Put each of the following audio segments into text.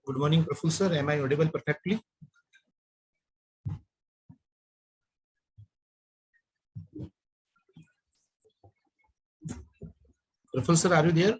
Good morning, Professor. Am I audible perfectly? Professor, are you there?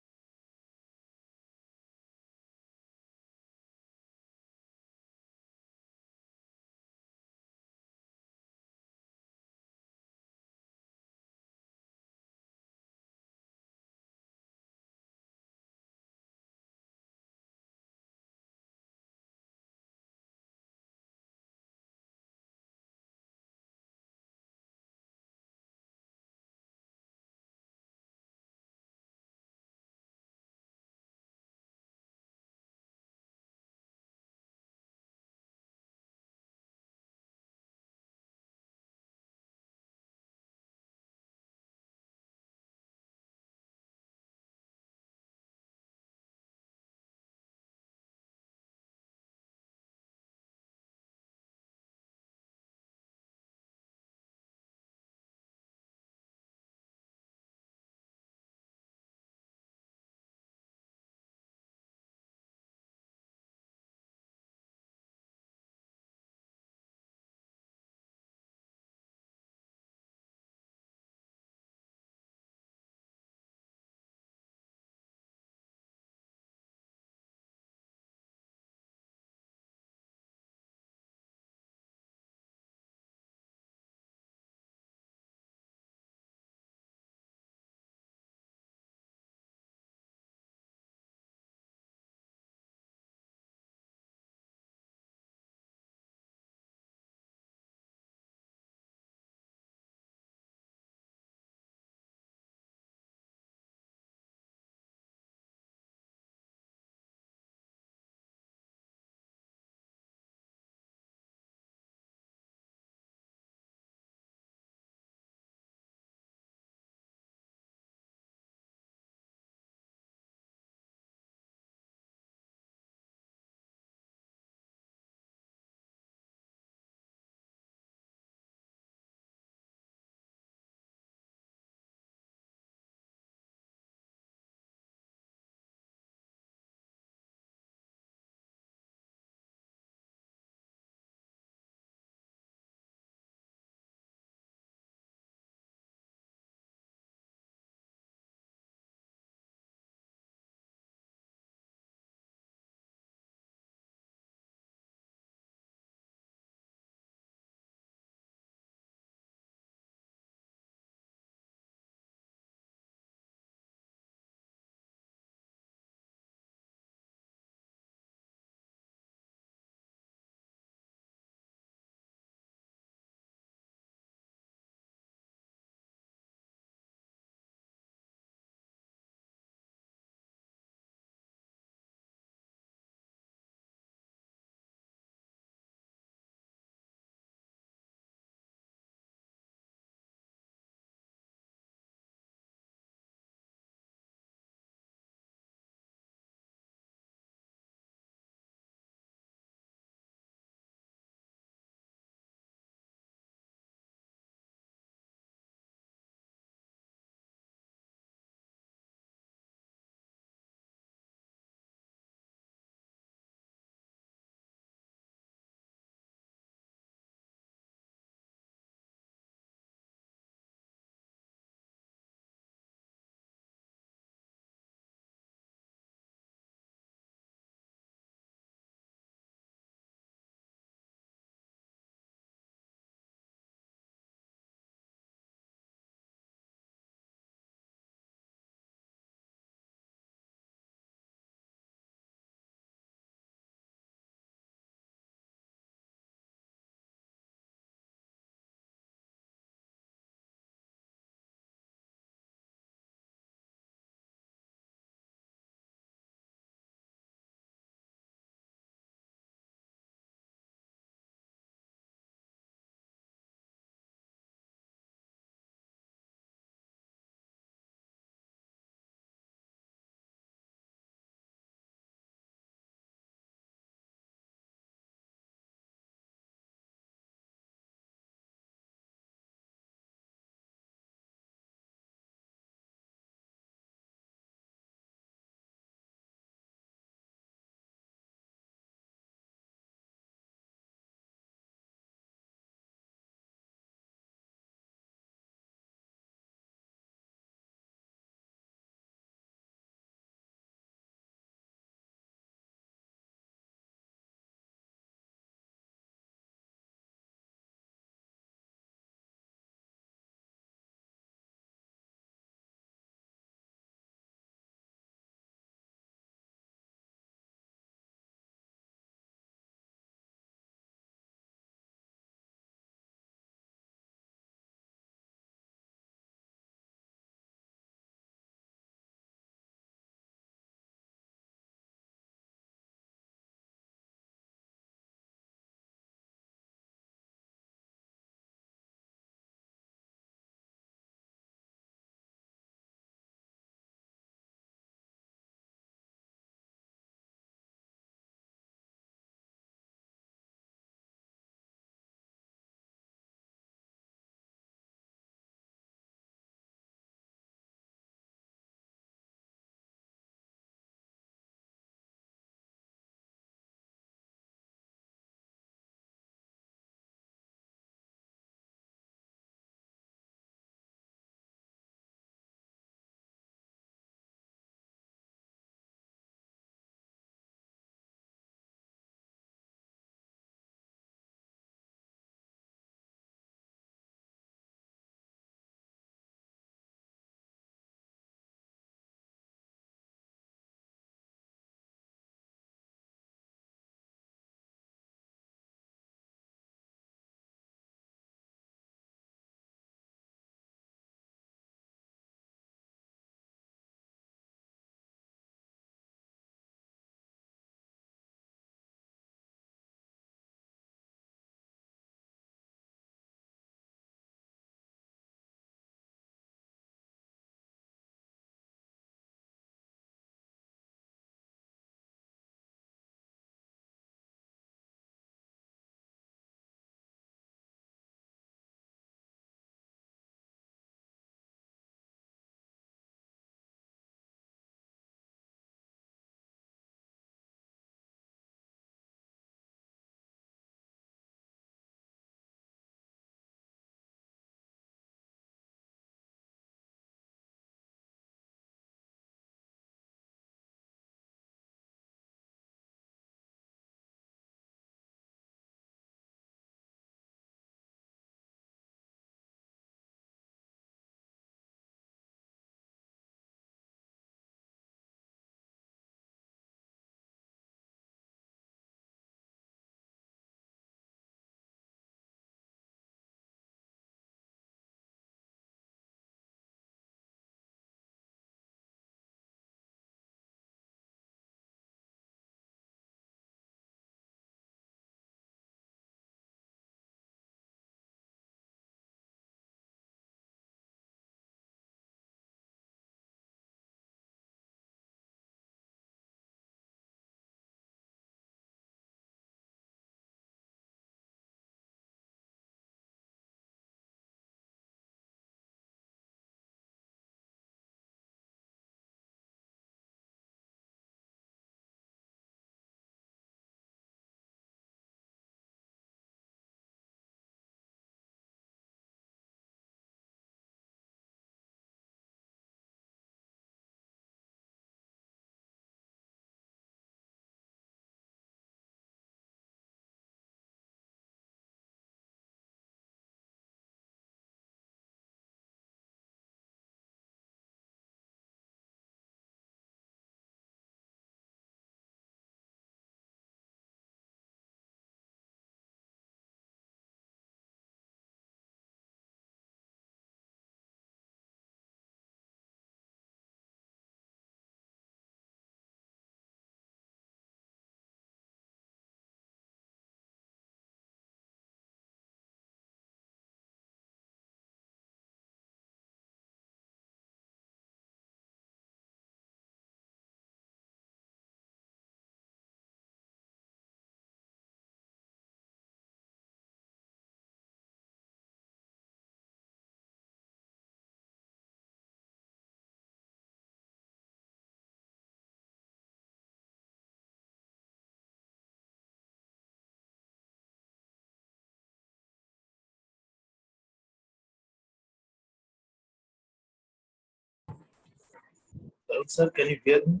Sir, can you hear me?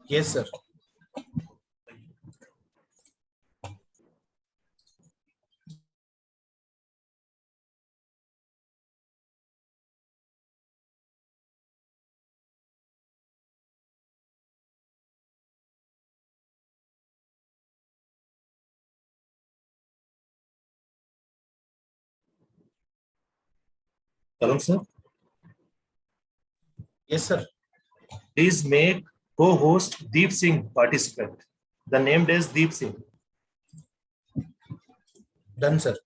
Yes, sir. Hello, sir. Yes, sir. Please make co-host Deep Singh participant. The name is Deep Singh. Done, sir.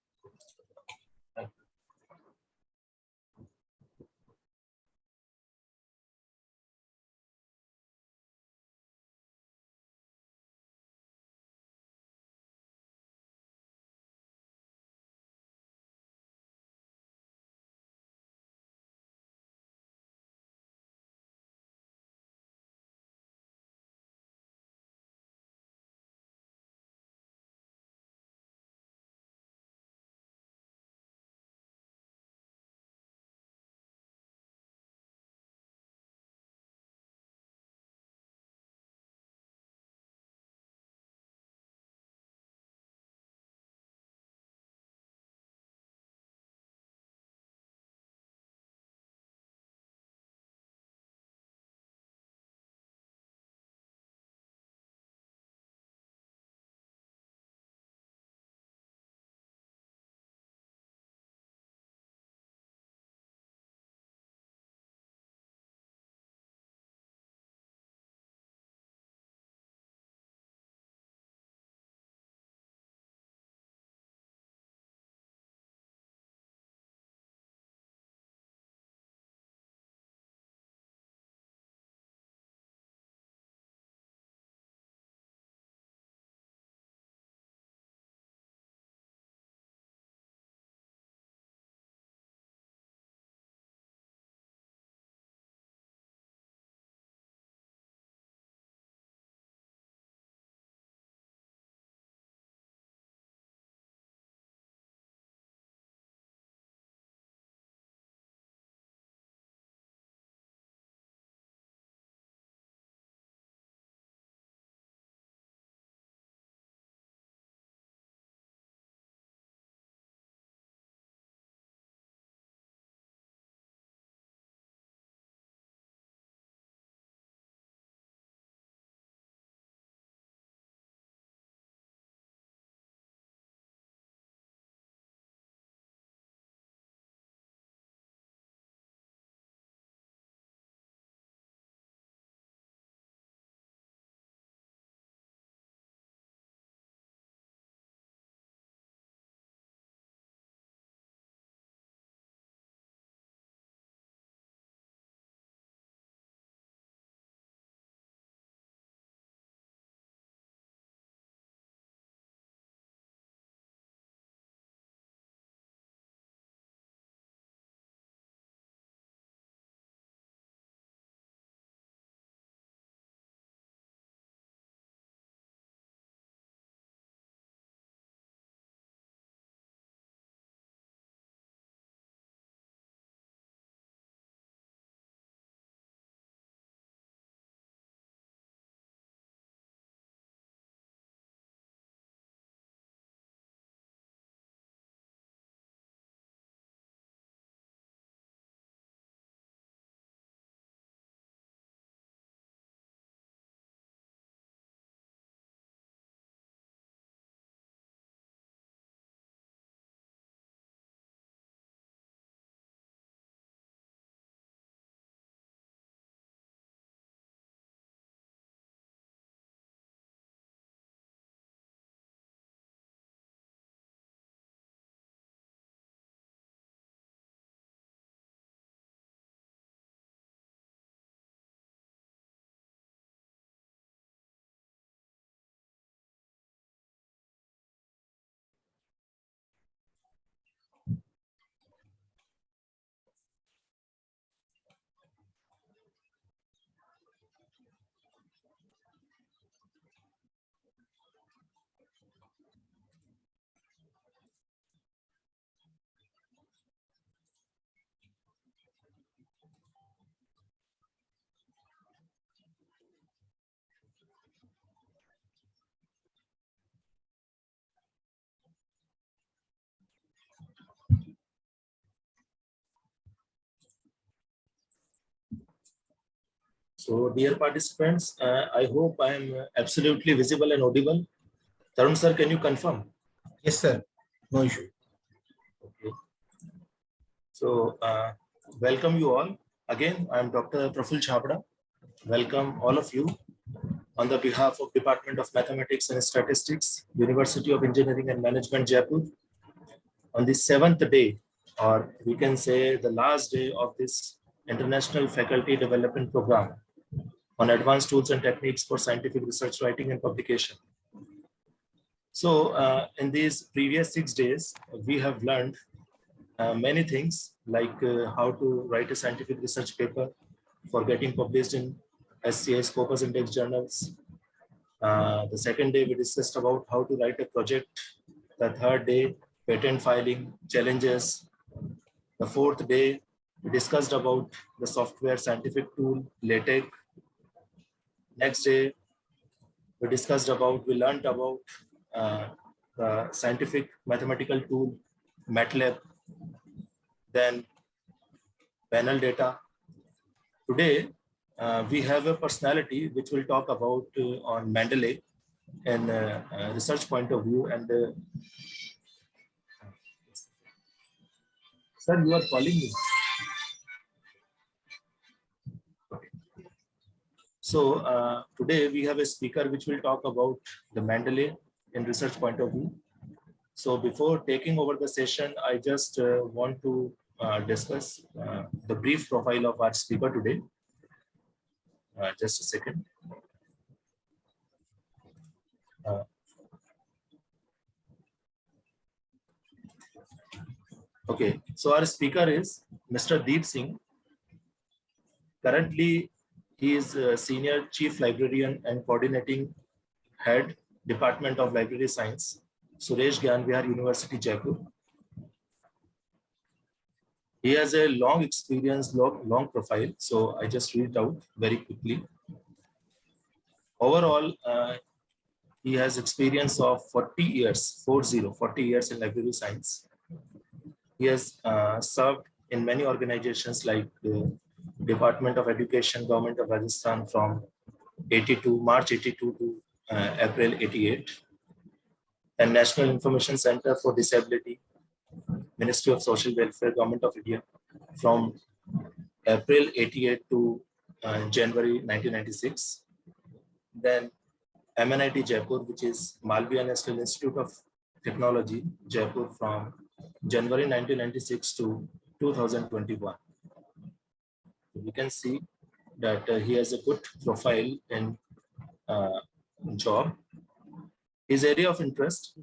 So, dear participants, I hope I am absolutely visible and audible. Tarun sir, can you confirm? Yes, sir. No issue. Okay. So, welcome you all. Again, I am Dr. Praful Chhabda. Welcome all of you on the behalf of Department of Mathematics and Statistics, University of Engineering and Management, Jaipur. On the 7th day, or we can say the last day of this International Faculty Development Program on advanced tools and techniques for scientific research, writing and publication. So in these previous 6 days, we have learned many things like how to write a scientific research paper for getting published in SCI Scopus Index journals. The second day, we discussed about how to write a project. The third day, patent filing challenges. The fourth day, we discussed about the software scientific tool, LaTeX. Next day, we learned about the scientific mathematical tool, MATLAB, then panel data. Today, we have a personality which we'll talk about on Mandalay and research point of view. And sir, you are calling me. Okay. So today we have a speaker which will talk about the Mandalay in research point of view. So before taking over the session, I just want to discuss the brief profile of our speaker today. Just a second. Okay, so our speaker is Mr. Deep Singh. Currently, he is Senior Chief Librarian and Coordinating Head, Department of Library Science, Suresh Gyan Vihar University, Jaipur. He has a long experience, long profile, so I just read it out very quickly. Overall, he has experience of 40 years, 40 years in library science. He has served in many organizations like Department of Education, Government of Rajasthan from March 82 to April 88, and National Information Center for Disability, Ministry of Social Welfare, Government of India from April 88 to January 1996. Then MNIT Jaipur, which is Malviya National Institute of Technology, Jaipur from January 1996 to 2021. We can see that he has a good profile in job. His area of interest: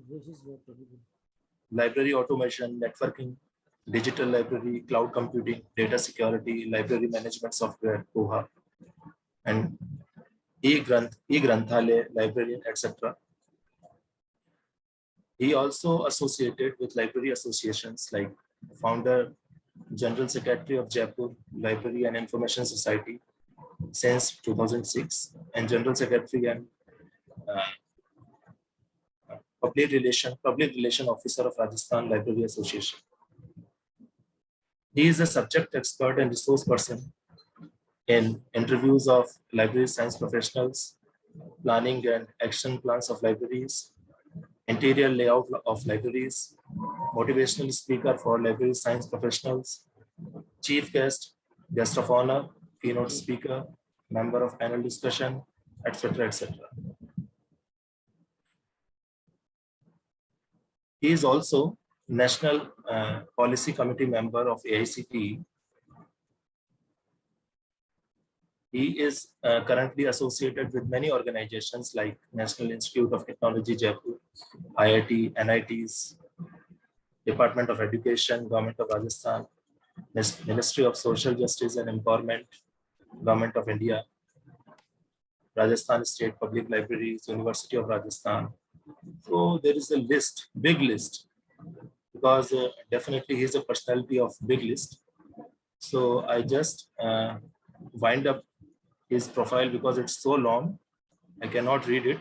library automation, networking, digital library, cloud computing, data security, library management software, Koha, and e-Granthalaya, librarian, etc. He also associated with library associations like founder, General Secretary of Jaipur Library and Information Society since 2006, and General Secretary and Public Relation Officer of Rajasthan Library Association. He is a subject expert and resource person in interviews of library science professionals, planning and action plans of libraries, interior layout of libraries, motivational speaker for library science professionals, chief guest, guest of honor, keynote speaker, member of panel discussion, etc., etc. He is also National Policy Committee member of AICTE. He is currently associated with many organizations like National Institute of Technology, Jaipur, IIT, NITs, Department of Education, Government of Rajasthan, Ministry of Social Justice and Empowerment, Government of India, Rajasthan State Public Libraries, University of Rajasthan. So there is a list, big list, because definitely he is a personality of big list. So I just wind up his profile because it's so long, I cannot read it.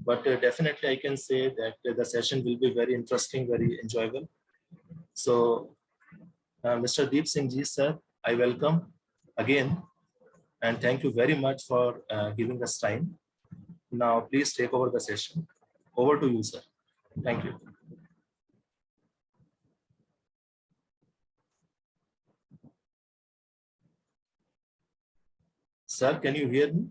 But definitely I can say that the session will be very interesting, very enjoyable. So Mr. Deep Singh Ji, sir, I welcome again. and thank you very much for giving us time. Now, please take over the session. Over to you, sir. Thank you. Sir, can you hear me?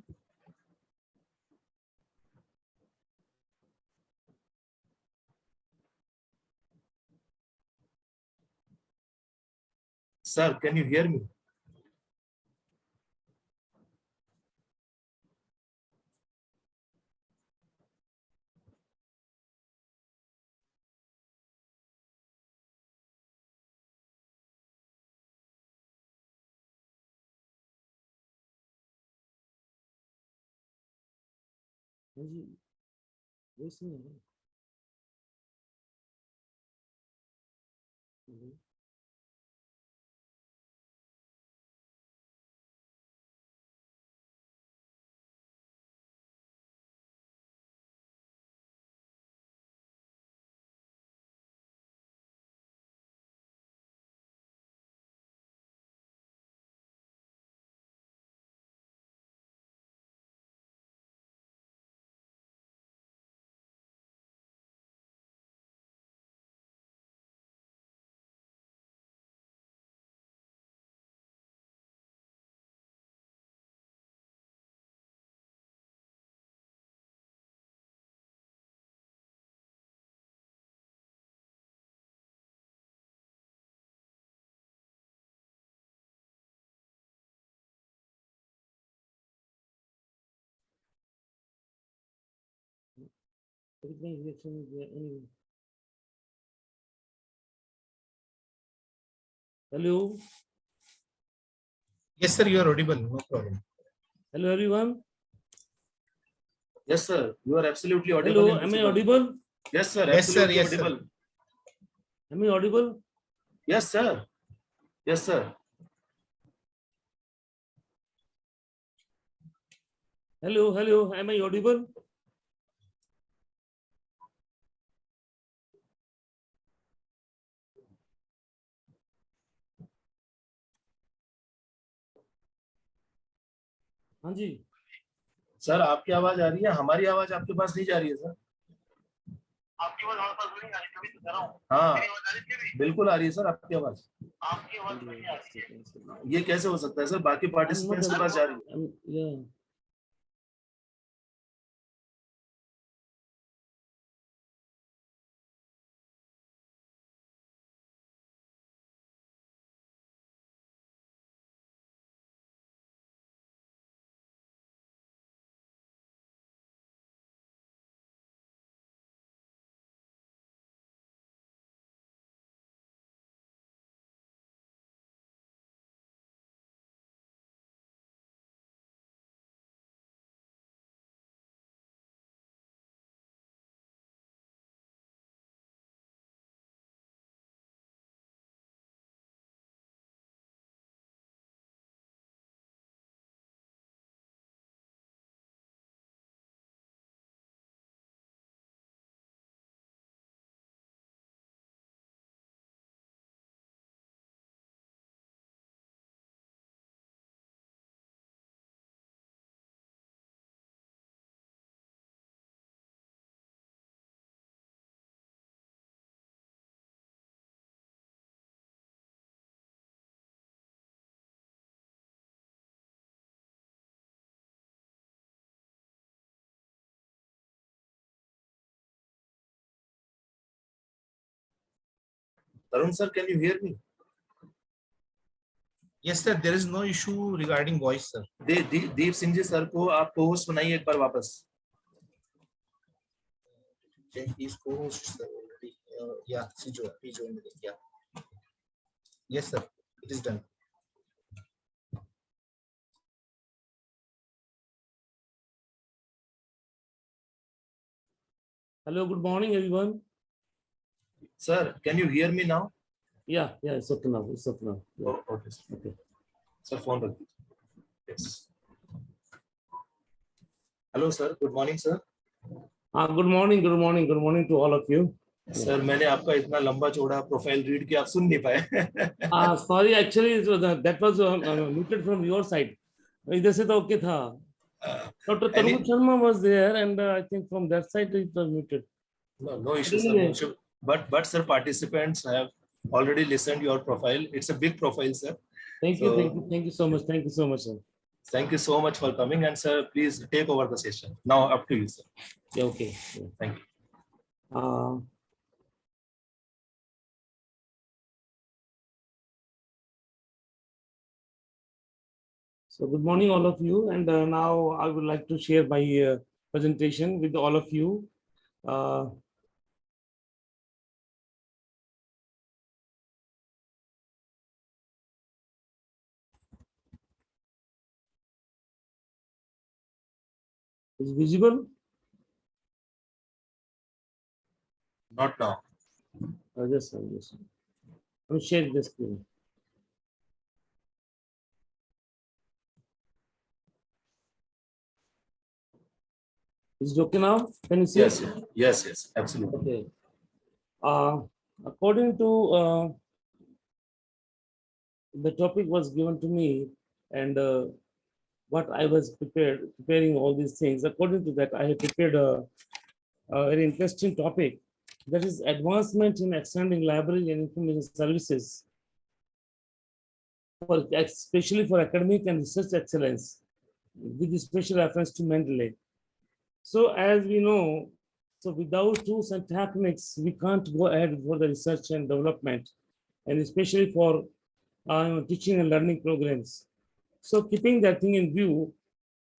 Sir, can you hear me? Hello. Yes, sir, you are audible. No problem. Hello, everyone. Yes, sir. You are absolutely audible. Hello, and am I visible. audible? Yes, sir. Yes, sir. Absolutely Yes, sir. audible. Am I audible? Yes, sir. Yes, sir. Hello, hello, am I audible? हाँ जी. Sir, आपकी आवाज आ रही है, हमारी आवाज आपके पास नहीं जा रही है सर. आपकी आवाज हमारे पास नहीं आ रही, कभी तो कर रहा हूँ. हाँ, मेरी आवाज आ रही है भी? बिल्कुल आ रही है सर आपकी आवाज. आपकी आवाज नहीं आ रही है. ये कैसे हो सकता है सर? बाकी पार्टिसिपेंट्स के पास जा रही है. Yeah. Tarun sir, can you hear me? Yes, sir. There is no issue regarding voice, sir. Deep Singh ji sir को आप co-host बनाइए एक बार वापस. He is co-host, sir, already. Yeah, he joined. Yeah. Yes, sir. It is done. Hello, good morning, everyone. Sir, can you hear me now? Yeah, it's okay now. It's okay now. Yeah. Oh, okay. Okay. Sir, phone रख दीजिए. Yes. Hello sir, good morning sir. Good morning to all of you. Sir, मैंने आपका इतना लंबा चौड़ा profile read किया, आप सुन नहीं पाए. Sorry, actually, that was muted from your side. इधर से तो okay था. Dr. Any, Tarun Sharma was there, and I think from that side it was muted. no issue, sir. No issue. But sir, participants have already listened your profile. It's a big profile, sir. Thank So, you, thank you so much. Thank you so much, sir. Thank you so much for coming, and sir, please take over the session. Now up to you, sir. Yeah, okay. Yeah. Thank you. So good morning, all of you. And now I would like to share my presentation with all of you. Is visible? Not now. Just I'll share the screen. Is it okay now? Can you see? Yes, yes, absolutely. Okay. According to the topic was given to me, and what I was preparing all these things. According to that, I have prepared a very interesting topic, that is advancement in extending library and information services, especially for academic and research excellence, with special reference to Mandalay. So as we know, so without tools and techniques, we can't go ahead for the research and development, and especially for teaching and learning programs. So keeping that thing in view,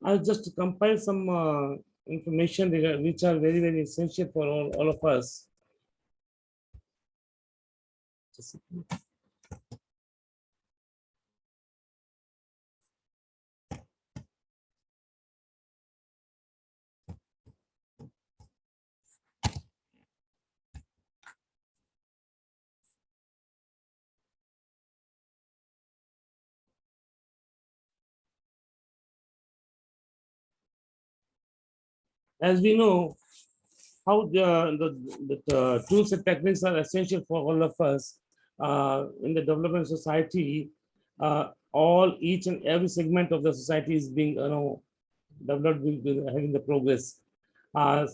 I'll just compile some information which are very, very essential for all of us. As we know, how the tools and techniques are essential for all of us in the development society. Each and every segment of the society is being, developed, having the progress.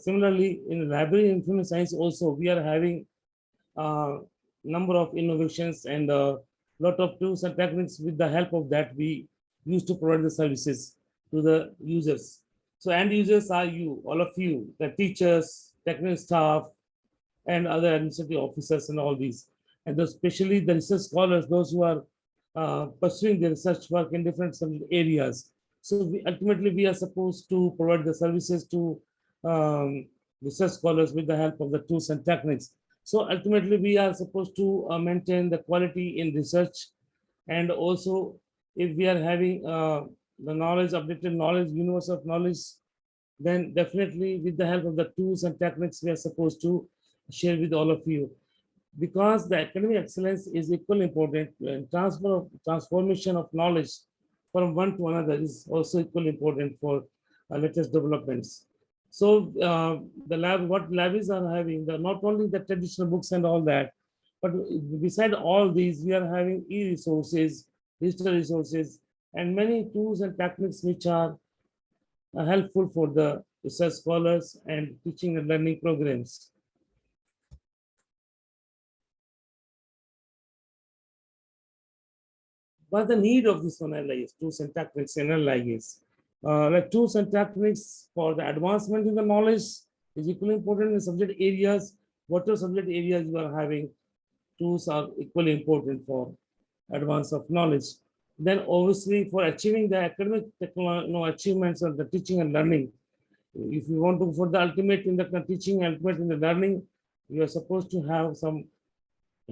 Similarly, in library and information science also, we are having number of innovations and a lot of tools and techniques. With the help of that, we use to provide the services to the users. So end users are you, all of you, the teachers, technical staff, and other administrative officers and all these. And especially the research scholars, those who are pursuing the research work in different areas. So ultimately, we are supposed to provide the services to research scholars with the help of the tools and techniques. So ultimately, we are supposed to maintain the quality in research, and also if we are having the knowledge, updated knowledge, universe of knowledge, then definitely with the help of the tools and techniques, we are supposed to share with all of you. Because the academic excellence is equally important, and transformation of knowledge from one to another is also equally important for latest developments. So what libraries are having, not only the traditional books and all that, but beside all these, we are having e-resources, digital resources, and many tools and techniques which are helpful for the research scholars and teaching and learning programs. But the need of this one is tools and techniques analysis. Like tools and techniques for the advancement in the knowledge is equally important in subject areas. Whatever subject areas you are having, tools are equally important for advance of knowledge. Then obviously for achieving the academic achievements of the teaching and learning, if you want to for the ultimate in the teaching, ultimate in the learning, you are supposed to have some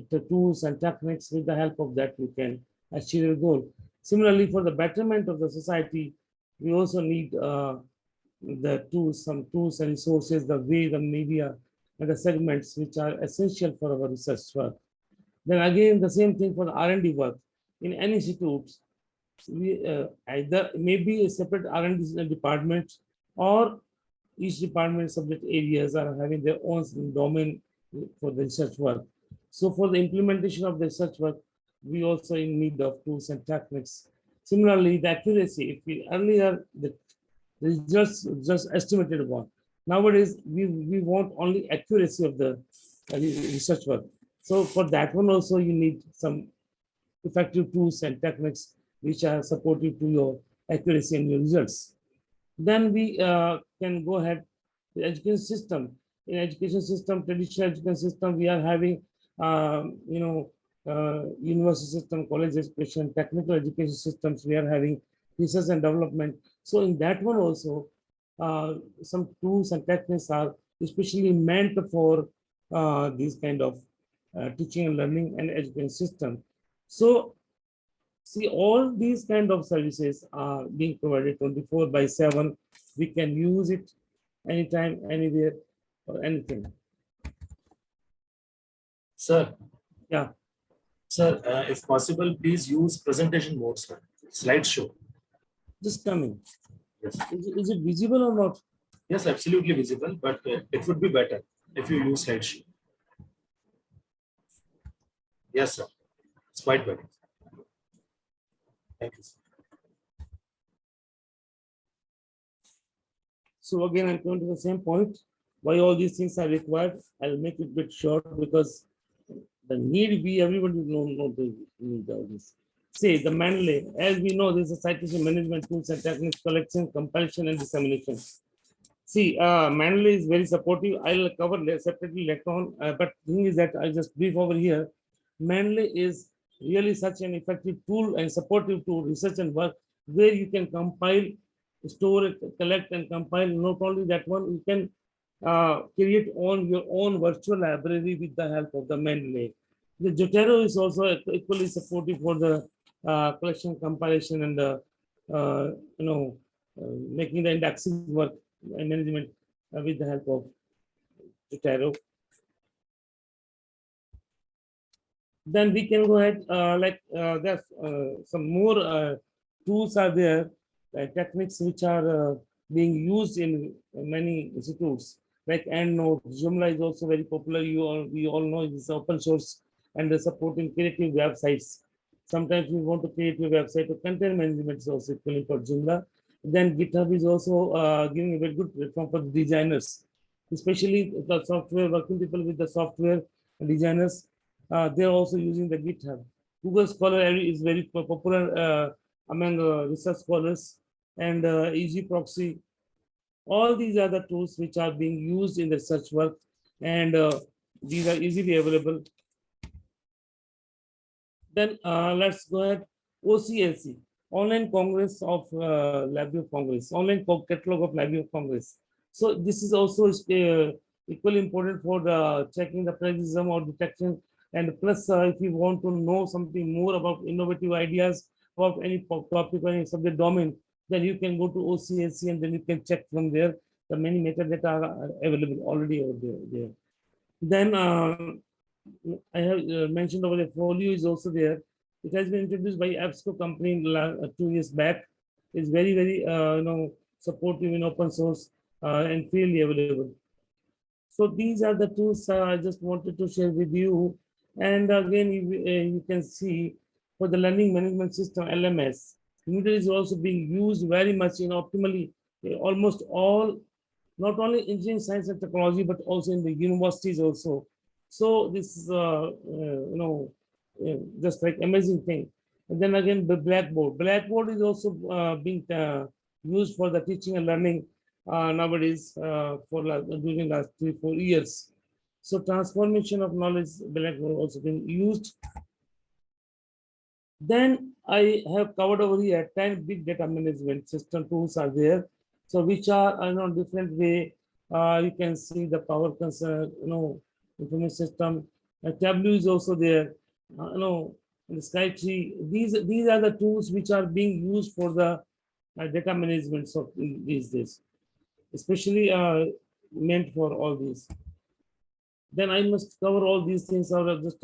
the tools and techniques. With the help of that, you can achieve your goal. Similarly, for the betterment of the society, we also need the tools, some tools and resources, the way, the media, and the segments which are essential for our research work. Then again, the same thing for the R&D work. In any institutes, we either maybe a separate R&D department, or each department subject areas are having their own domain for the research work. So for the implementation of the research work, we also in need of tools and techniques. Similarly, the accuracy, if we earlier the results just estimated one. Nowadays, we want only accuracy of the research work. So for that one also, you need some effective tools and techniques which are supportive to your accuracy and your results. Then we can go ahead. The education system. In education system, traditional education system, we are having, university system, college education, technical education systems. We are having research and development. So in that one also, some tools and techniques are especially meant for these kind of teaching and learning and education system. So see, all these kind of services are being provided 24/7. We can use it anytime, anywhere, or anything. Sir, Yeah, sir, if possible, please use presentation mode, sir. Slideshow. just coming. Yes. Is it visible or not? Yes, absolutely visible, but it would be better if you use slideshow. Yes, sir. It's quite better. Thank you, sir. So again, I'm coming to the same point. Why all these things are required? I'll make it a bit short because the need everybody know the need of this. Say the Mandalay, as we know, this is citation management tools and techniques collection, compilation, and dissemination. See, Mandalay is very supportive. I'll cover separately later on. But the thing is that I just brief over here. Mandalay is really such an effective tool and supportive to research and work where you can compile, store, collect, and compile. Not only that one, you can create on your own virtual library with the help of the Mandalay. The Jotero is also equally supportive for the collection, compilation, and making the indexing work and management with the help of Jotero. Then we can go ahead, there's some more tools are there, techniques which are being used in many institutes, like EndNote. Joomla is also very popular. We all know it's open source and supporting creative websites. Sometimes we want to create a website to content management is also equally for Joomla. Then GitHub is also giving a very good platform for designers, especially the software working people with the software designers. They're also using the GitHub. Google Scholar is very popular among research scholars, and Easy Proxy. All these are the tools which are being used in the research work, and these are easily available. Then let's go ahead. OCLC, Online Congress of Library of Congress, Online Catalog of Library of Congress. So this is also equally important for the checking the plagiarism or detection. And plus, if you want to know something more about innovative ideas about any topic or any subject domain, then you can go to OCLC and then you can check from there. The many metadata are available already over there. Then I have mentioned over the folio is also there. It has been introduced by EBSCO company 2 years back. It's very supportive in open source and freely available. So these are the tools I just wanted to share with you. And again, you can see for the learning management system LMS, Moodle is also being used very much in optimally almost all, not only engineering, science, and technology, but also in the universities also. So this is just like amazing thing. And then again, the Blackboard. Blackboard is also being used for the teaching and learning nowadays for during last 3-4 years. So transformation of knowledge, Blackboard also been used. Then I have covered over here 10 big data management system tools are there. So which are different way. You can see the power concern, information system. Tableau is also there. The Skytree. These are the tools which are being used for the data management these days, especially meant for all these. Then I must cover all these things out of just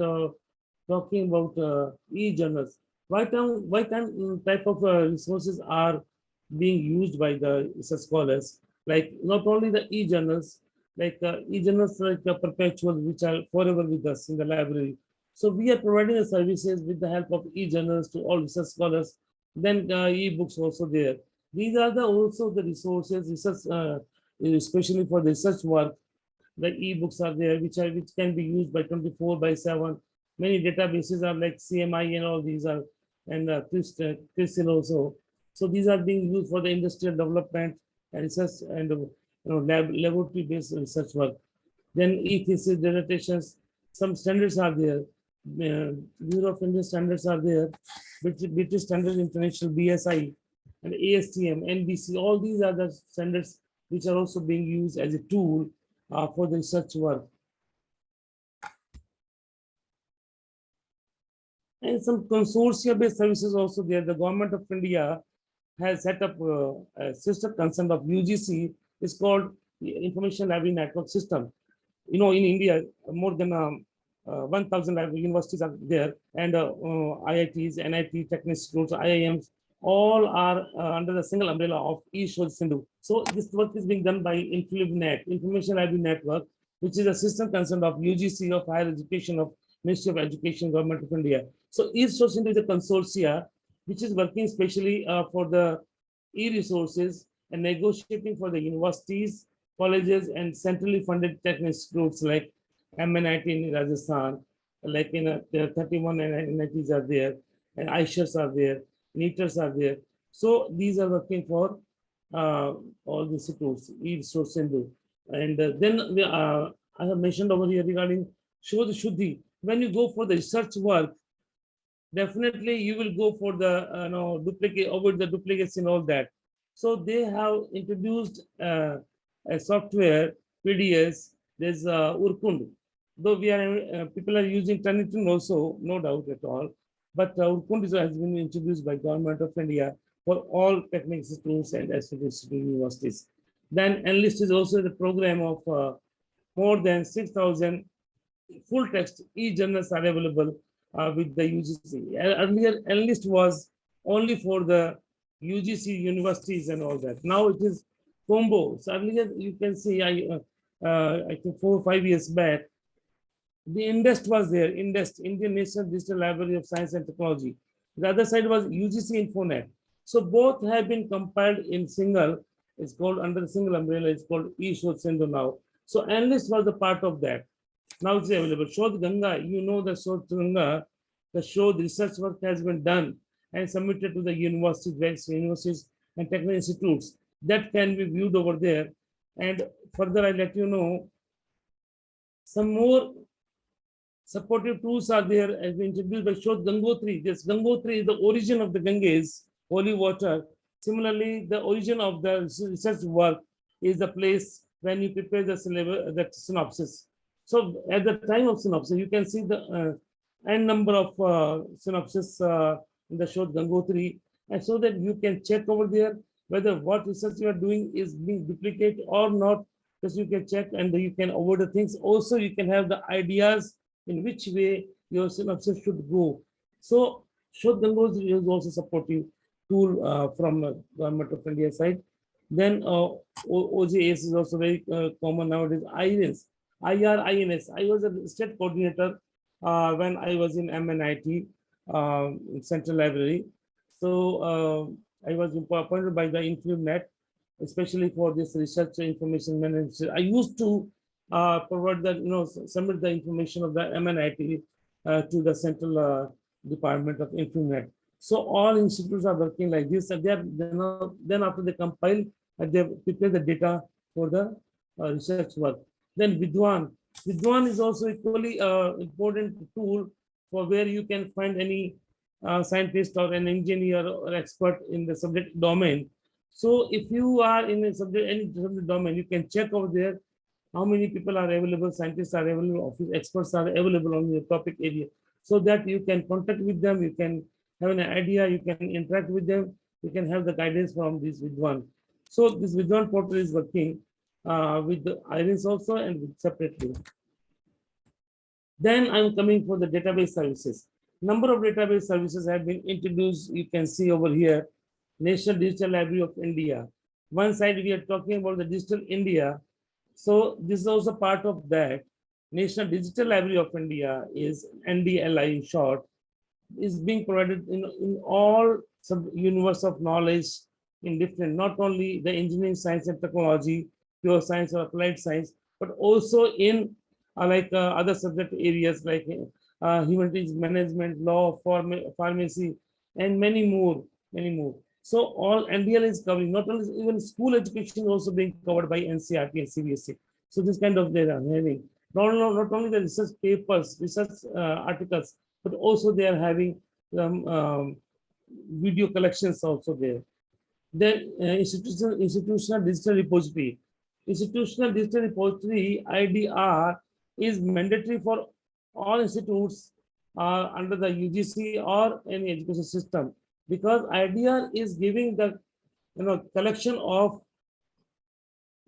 talking about e-journals. What type of resources are being used by the scholars? Like not only the e-journals, like e-journals like perpetual, which are forever with us in the library. So we are providing the services with the help of e-journals to all research scholars Then e-books also there. These are also the resources, research, especially for the research work. The e-books are there, which can be used by 24/7. Many databases are like CMI and all these are, and Crystal also. So these are being used for the industrial development and research and laboratory-based research work. Then e-thesis dissertations, some standards are there. Bureau of Indian Standards are there. British Standards International, BSI, and ASTM, NBC. All these are the standards which are also being used as a tool for the research work. And some consortia-based services also there. The government of India has set up a sister concern of UGC. It's called the Information Library Network System. In India, more than 1,000 universities are there, and IITs, NIT, Technical Institutes, IIMs, all are under the single umbrella of eShod Sindhu. So this work is being done by InfluNet, Information Library Network, which is a system concerned of UGC of Higher Education of Ministry of Education, Government of India. So eShod Sindhu is a consortia which is working especially for the e-resources and negotiating for the universities, colleges, and centrally funded technical institutes like MNIT in Rajasthan, like there are 31 NITs are there, and ISHRs are there, NEETers are there. So these are working for all the institutes, e-resource Sindhu. And then I have mentioned over here regarding Shodh Shuddhi. When you go for the research work, definitely you will go for the duplicate, avoid the duplicates and all that. So they have introduced a software, PDS. There's Urkund. Though people are using Turnitin also, no doubt at all. But Urkund has been introduced by Government of India for all technical institutes and associated universities. Then Enlist is also the program of more than 6,000 full text e-journals are available with the UGC. Earlier, Enlist was only for the UGC universities and all that. Now it is combo. So earlier, you can see, I think 4 or 5 years back, the INDEST was there, INDEST, Indian National Digital Library of Science and Technology. The other side was UGC Infonet. So both have been compiled in single. It's called under the single umbrella. It's called eShod Sindhu now. So Enlist was a part of that. Now it's available. Shodh Ganga, you know the Shodh Ganga, the Shodh research work has been done and submitted to the universities and technical institutes. That can be viewed over there. And further, I'll let you know some more supportive tools are there as been introduced by Shodh Gangotri. This Gangotri is the origin of the Ganges, holy water. Similarly, the origin of the research work is the place when you prepare the syllabus, the synopsis. So at the time of synopsis, you can see the n number of synopsis in the Shodh Gangotri, and so that you can check over there whether what research you are doing is being duplicated or not. Because you can check and you can avoid the things. Also, you can have the ideas in which way your synopsis should go. So Shodh Gangotri is also supportive tool from Government of India side. Then OJS is also very common nowadays. IRINS. IRINS. I was a state coordinator when I was in MNIT Central Library. So I was appointed by the InfluNet, especially for this research information management. I used to provide the, submit the information of the MNIT to the Central Department of InfluNet. So all institutes are working like this, and then after they compile, they prepare the data for the research work. Then Vidwan. Vidwan is also equally important tool for where you can find any scientist or an engineer or expert in the subject domain. So if you are in a subject, any subject domain, you can check over there how many people are available, scientists are available, office experts are available on your topic area, so that you can contact with them, you can have an idea, you can interact with them, you can have the guidance from this Vidwan. So this Vidwan portal is working with the IRIS also and with separately. Then I'm coming for the database services. Number of database services have been introduced. You can see over here, National Digital Library of India. One side we are talking about the Digital India. So this is also part of that. National Digital Library of India is NDLI in short, is being provided in all some universe of knowledge in different, not only the engineering, science and technology, pure science or applied science, but also in other subject areas like humanities, management, law, pharmacy, and many more, many more. So all NDL is covering, not only even school education also being covered by NCRT and CBSE. So this kind of data having not only the research papers, research articles, but also they are having video collections also there. Then institutional digital repository. Institutional digital repository IDR is mandatory for all institutes under the UGC or any education system, because IDR is giving the collection of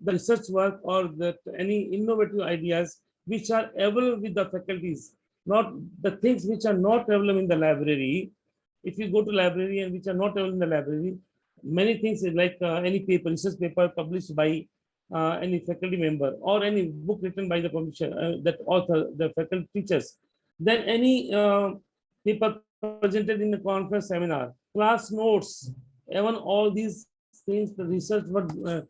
the research work or that any innovative ideas which are available with the faculties, not the things which are not available in the library. If you go to library and which are not available in the library, many things like any paper, research paper published by any faculty member or any book written by the publisher, that author, the faculty teachers, then any paper presented in a conference seminar, class notes, even all these things, the research work, the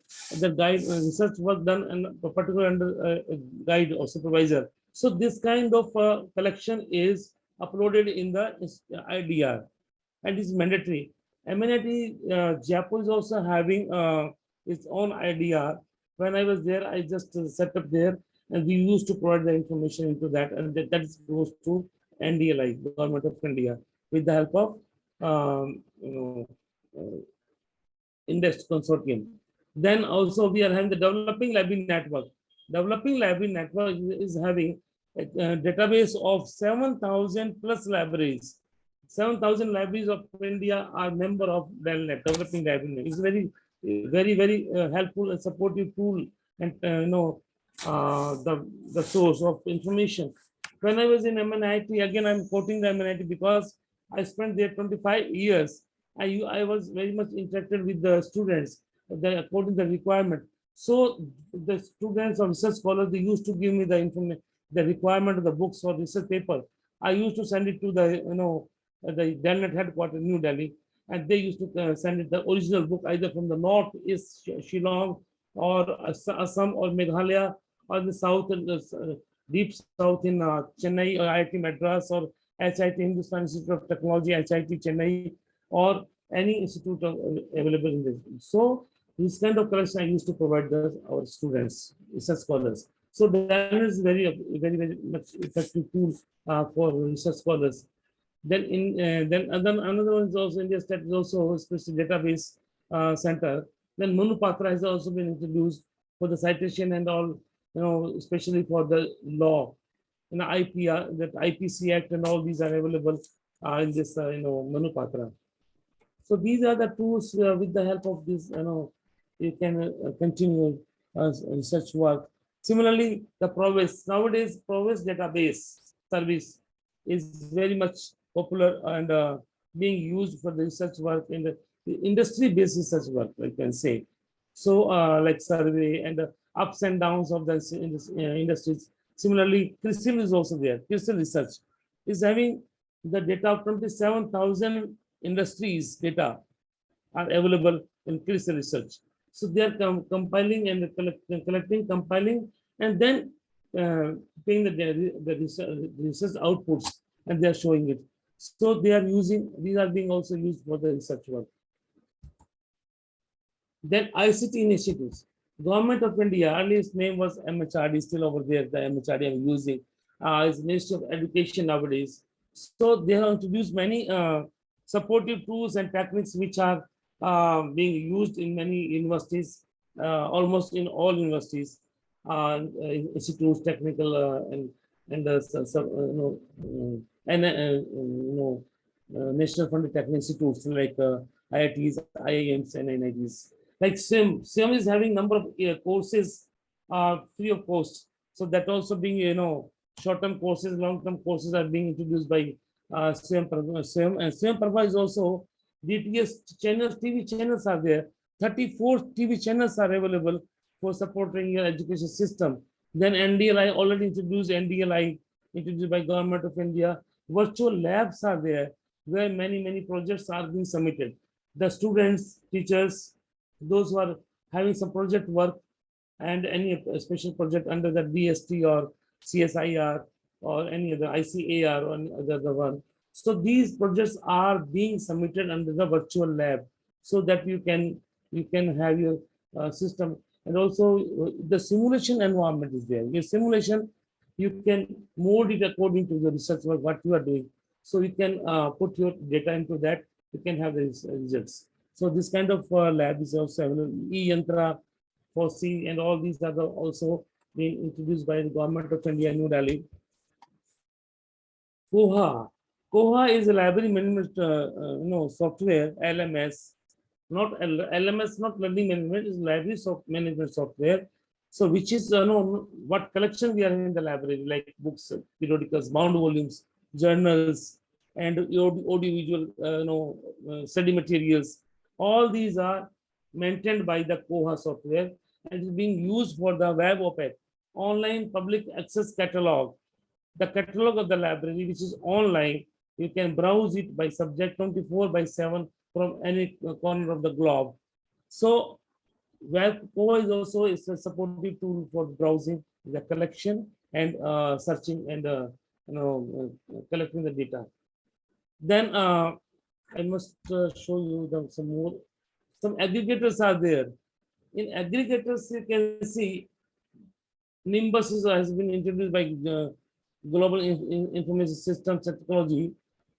guide, research work done and particular under guide or supervisor. So this kind of collection is uploaded in the IDR and is mandatory. MNIT Jaipur is also having its own IDR. When I was there, I just set up there, and we used to provide the information into that, and that goes to NDLI, Government of India, with the help of Index Consortium. Then also we are having the Developing Library Network. Developing Library Network is having a database of 7,000 plus libraries. 7,000 libraries of India are member of DELNET, Developing Library Network. It's very helpful and supportive tool, and the source of information. When I was in MNIT, again I'm quoting the MNIT because I spent there 25 years. I was very much interacted with the students according to the requirement. So the students or research scholars, they used to give me the information, the requirement of the books or research paper. I used to send it to the the DELNET headquarters, New Delhi, and they used to send it the original book either from the north is Shillong or Assam or Meghalaya, or the south and the deep south in Chennai or IIT Madras or HIT Hindustan Institute of Technology, HIT Chennai, or any institute available in this. So this kind of collection I used to provide our students, research scholars. So that is very much effective tool for research scholars. Then another one is also India State is also a special database center. Then Manupatra has also been introduced for the citation and all, especially for the law. IPR, that IPC Act and all these are available in this Manupatra. So these are the tools with the help of this, you can continue research work. Similarly, the Provis, nowadays Provis database service is very much popular and being used for the research work in the industry-based research work, I can say. So like survey and ups and downs of the industries. Similarly, CRISIL is also there. CRISIL research is having the data of 27,000 industries data are available in CRISIL research. So they are compiling and collecting, compiling, and then paying the research outputs, and they are showing it. So they are using, these are being also used for the research work. Then ICT initiatives. Government of India, earliest name was MHRD, still over there, the MHRD I'm using, is Ministry of Education nowadays. So they have introduced many supportive tools and techniques which are being used in many universities, almost in all universities, institutes, technical national funded technical institutes like IITs, IIMs, and NITs. Like SIM is having number of courses free of cost. So that also being, short-term courses, long-term courses are being introduced by SIM, and SIM Prabha is also DTS channels, TV channels are there. 34 TV channels are available for supporting your education system. Then NDLI already introduced, NDLI introduced by Government of India. Virtual labs are there where many projects are being submitted. the students, teachers, those who are having some project work and any special project under the DST or CSIR or any other ICAR or any other one. So these projects are being submitted under the virtual lab so that you can have your system. And also the simulation environment is there. Your simulation, you can mold it according to the research work, what you are doing. So you can put your data into that, you can have the results. So this kind of lab is also available. E-Yantra for C and all these are also being introduced by the government of India, New Delhi. Koha. Koha is a library management software, LMS, not LMS, not learning management, is library management software. So which is what collection we are in the library, like books, periodicals, bound volumes, journals, and audiovisual study materials. All these are maintained by the Koha software and is being used for the web OPEC, online public access catalog. The catalog of the library, which is online, you can browse it by subject 24/7 from any corner of the globe. So web Koha is also a supportive tool for browsing the collection and searching and collecting the data. Then I must show you some more. Some aggregators are there. In aggregators, you can see Nimbus has been introduced by Global Information Systems Technology,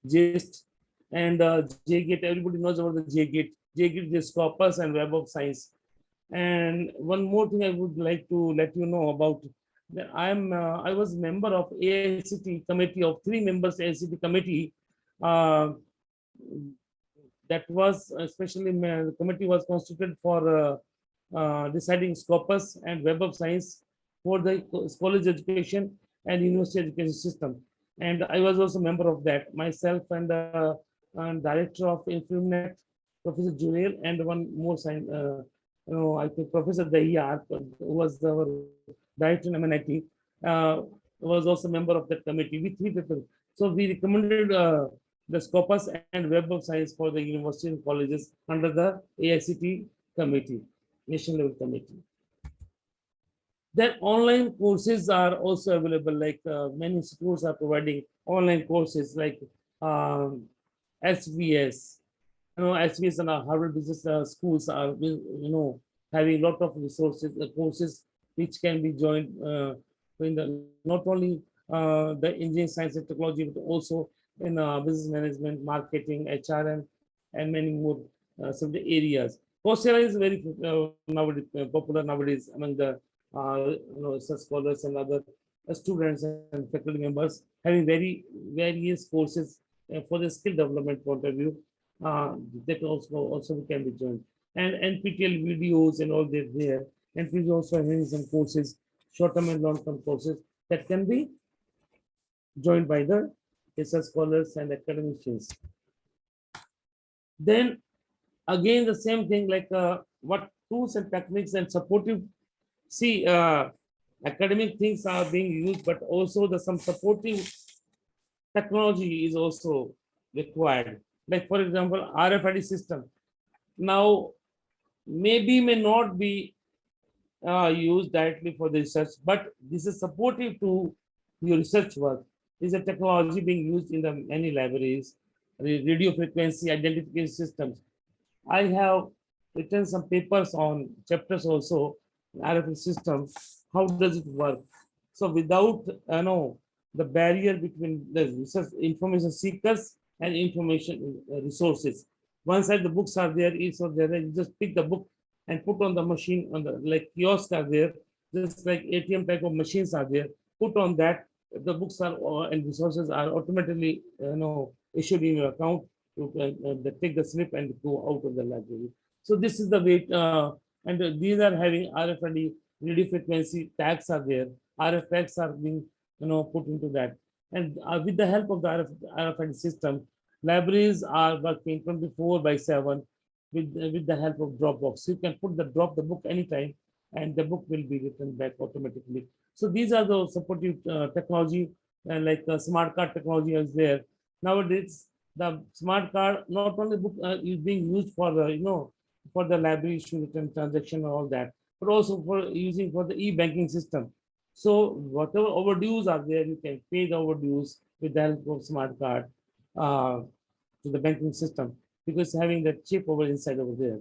GIST, and JGate. Everybody knows about the JGate. JGate is Scopus and Web of Science. And one more thing I would like to let you know about that I was member of AICT committee of 3 members AICT committee. That was especially the committee was constituted for deciding Scopus and Web of Science for the college education and university education system. And I was also a member of that, myself and director of Influnet, Professor Jurel, and one more I think Professor Dahiyar, who was the director in MNIT, was also a member of that committee. We 3 people. So we recommended the Scopus and Web of Science for the university and colleges under the AICT committee, national level committee. Then online courses are also available, like many schools are providing online courses like SBS. SBS and Harvard Business Schools are, having a lot of resources, courses which can be joined in the not only the engineering, science and technology, but also in business management, marketing, HRM, and many more subject areas. Coursera is very nowadays, popular nowadays among the scholars and other students and faculty members, having various courses for the skill development point of view. That also can be joined. And NPTEL videos and all that there. NPTEL is also having some courses, short-term and long-term courses that can be joined by the research scholars and academicians. Then again, the same thing, like what tools and techniques and supportive, see, academic things are being used, but also some supportive technology is also required. Like for example, RFID system. Now, maybe may not be used directly for the research, but this is supportive to your research work. This is a technology being used in the many libraries, radio frequency identification systems. I have written some papers on chapters also, RFID system. How does it work? So without the barrier between the research information seekers and information resources. One side the books are there, each of there, you just pick the book and put on the machine on the like kiosks are there, just like ATM type of machines are there. Put on that, the books are and resources are automatically issued in your account. You take the slip and go out of the library. So this is the way, and these are having RFID radio frequency tags are there. RF tags are being put into that, and with the help of the RFID system, libraries are working 24/7 with the help of Dropbox. You can drop the book anytime, and the book will be written back automatically. So these are the supportive technology, like smart card technology is there nowadays. the smart card not only book is being used for the for the library issue return transaction and all that, but also for using for the e-banking system. So whatever overdues are there, you can pay the overdues with the help of smart card to the banking system, because having that chip over inside over there,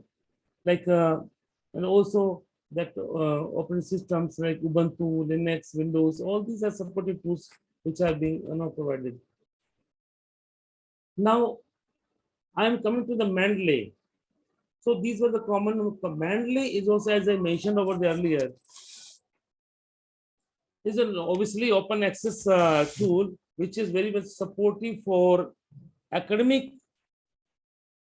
like and also that operating systems like Ubuntu, Linux, Windows, all these are supported tools which are being provided. Now I am coming to the Mandalay. So these were the common. Mandalay is also, as I mentioned over the earlier, is an obviously open access tool which is very much supportive for academic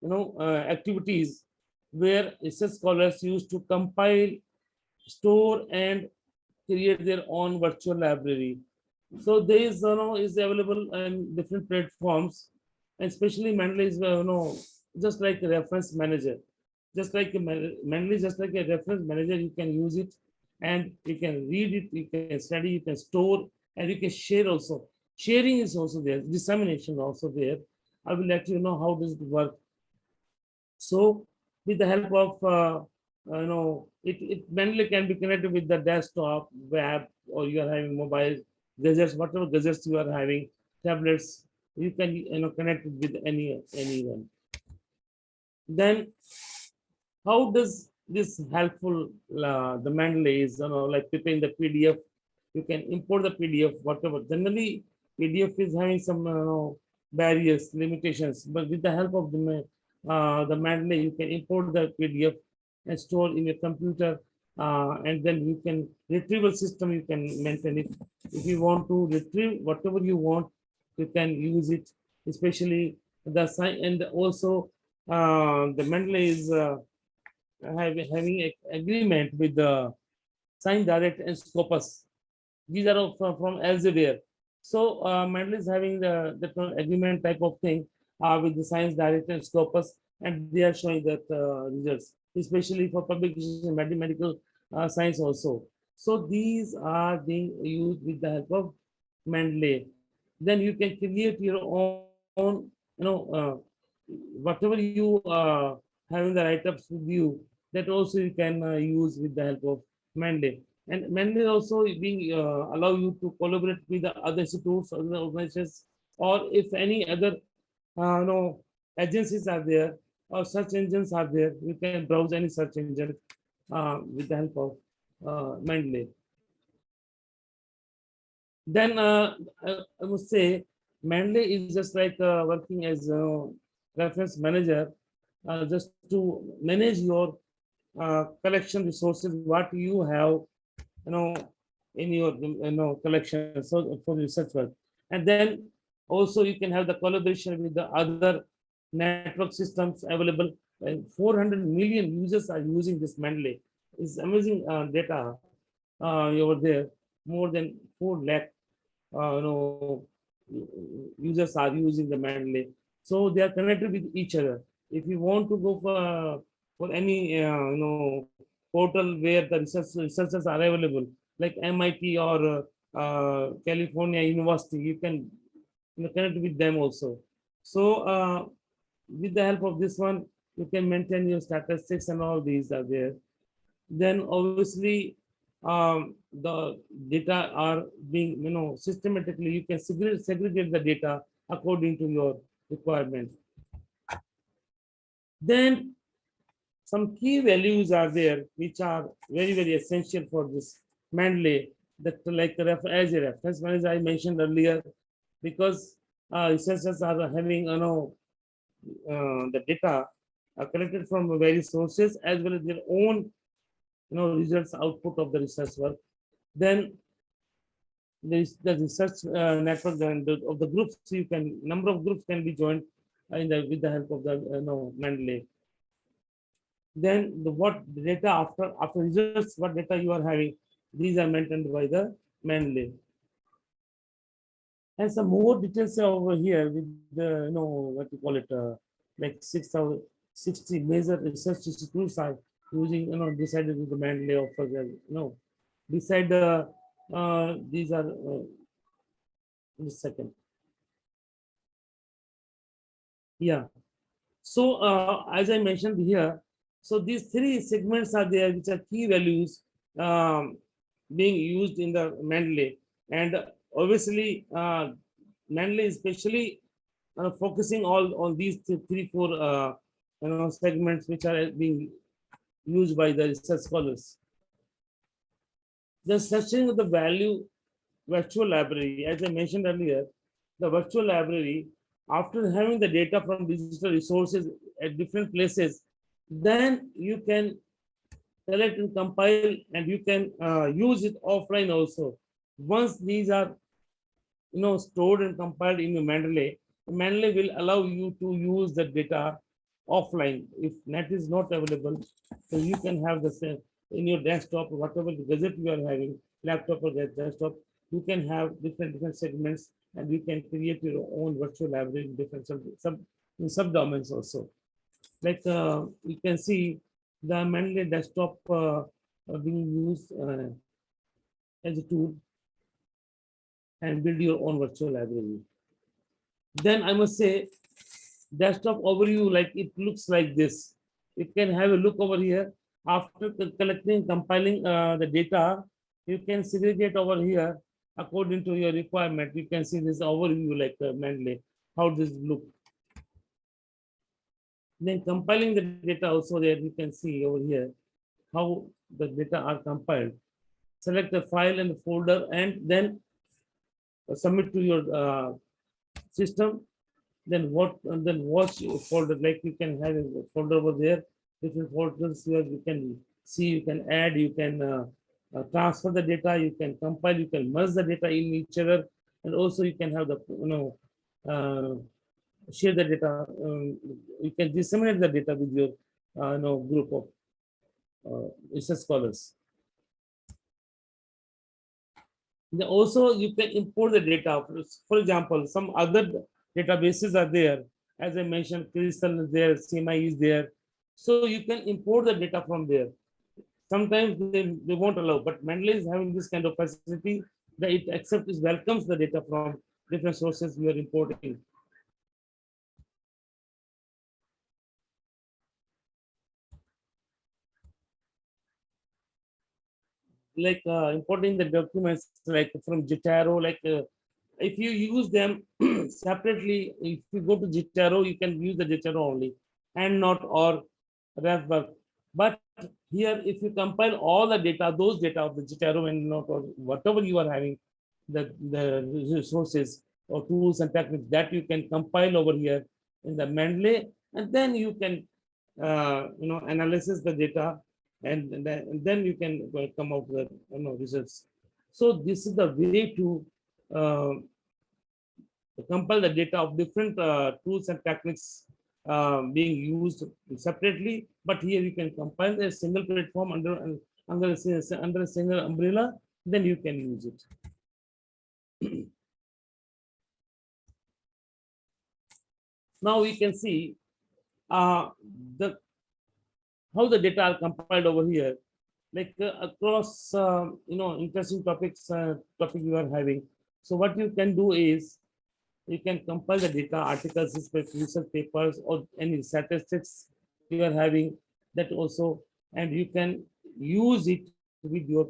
activities, where research scholars used to compile, store, and create their own virtual library. So there is is available in different platforms, and especially Mandalay is just like a reference manager, just like Mandalay is just like a reference manager. You can use it, and you can read it, you can study, you can store, and you can share also. Sharing is also there, dissemination also there. I will let you know how does it work. So with the help of it mainly can be connected with the desktop, web, or you are having mobile gadgets, whatever gadgets you are having, tablets, you can connect it with anyone. Then how does this helpful the Mandalay is like preparing the PDF? You can import the PDF, whatever. Generally, PDF is having some barriers, limitations, but with the help of the Mandalay, you can import the PDF and store in your computer, and then you can retrieval system. You can maintain it. If you want to retrieve whatever you want, you can use it. Especially the sign, and also the Mandalay is having an agreement with the Sign Direct and Scopus. These are all from Elsevier. So Mandalay is having the agreement type of thing with the Science Direct and Scopus, and they are showing that results, especially for publication in medical science also. So these are being used with the help of Mandalay. Then you can create your own, whatever you having the write-ups with you, that also you can use with the help of Mandalay. And Mandalay also being allow you to collaborate with the other institutes, other organizations, or if any other agencies are there or search engines are there, you can browse any search engine with the help of Mandalay. Then I must say, Mandalay is just like working as a reference manager, just to manage your collection resources, what you have, in your collection, so for research work. And then also you can have the collaboration with the other network systems available. 400 million users are using this Mandalay. It's amazing data over there. More than 4 lakh users are using the Mandalay. So they are connected with each other. If you want to go for any portal where the researchers are available, like MIT or California University, you can connect with them also. So with the help of this one, you can maintain your statistics, and all these are there. Then obviously the data are being systematically, you can segregate the data according to your requirement. Then some key values are there which are very essential for this Mandalay, that like as a reference manager I mentioned earlier, because researchers are having the data collected from various sources, as well as their own results output of the research work. Then there is the research network of the groups. You can number of groups can be joined with the help of the Mandalay. Then what data after results, what data you are having, these are maintained by the Mandalay. And some more details over here with the what you call it, like 6,060 major research institutes are using decided with the Mandalay offers beside the these are just a second. Yeah. So as I mentioned here, so these three segments are there, which are key values being used in the Mandalay, and obviously Mandalay especially focusing all on these three, four segments which are being used by the research scholars. The structuring of the value virtual library, as I mentioned earlier, the virtual library, after having the data from digital resources at different places, then you can collect and compile, and you can use it offline also. Once these are stored and compiled in your Mandalay will allow you to use the data offline if net is not available. So you can have the same in your desktop, whatever the gadget you are having, laptop or desktop, you can have different segments, and you can create your own virtual library in different subdomains also. Like you can see the Mandalay desktop being used as a tool and build your own virtual library. Then I must say, desktop overview, like it looks like this. You can have a look over here. After collecting, compiling the data, you can segregate over here according to your requirement. You can see this overview like Mandalay, how this look. Then compiling the data also there, you can see over here how the data are compiled. Select the file and the folder, and then submit to your system. Then watch your folder, like you can have a folder over there, different folders where you can see, you can add, you can transfer the data, you can compile, you can merge the data in each other, and also you can have the uh, share the data. You can disseminate the data with your group of research scholars. Then also, you can import the data. For example, some other databases are there. As I mentioned, Crystal is there, CMI is there. So you can import the data from there. Sometimes they won't allow, but Mandalay is having this kind of facility that it accepts, it welcomes the data from different sources we are importing. Like importing the documents like from Jitaro, like if you use them separately, if you go to Jitaro, you can use the Jitaro only and not or RefWork. But here, if you compile all the data, those data of the Jitaro and not or whatever you are having, the resources or tools and techniques that you can compile over here in the Mandalay, and then you can analysis the data, and then you can come out with results. So this is the way to uh, compile the data of different tools and techniques being used separately, but here you can compile a single platform under a single umbrella, then you can use it. Now we can see the how the data are compiled over here, like across interesting topic you are having. So what you can do is you can compile the data, articles, research papers, or any statistics you are having, that also, and you can use it with your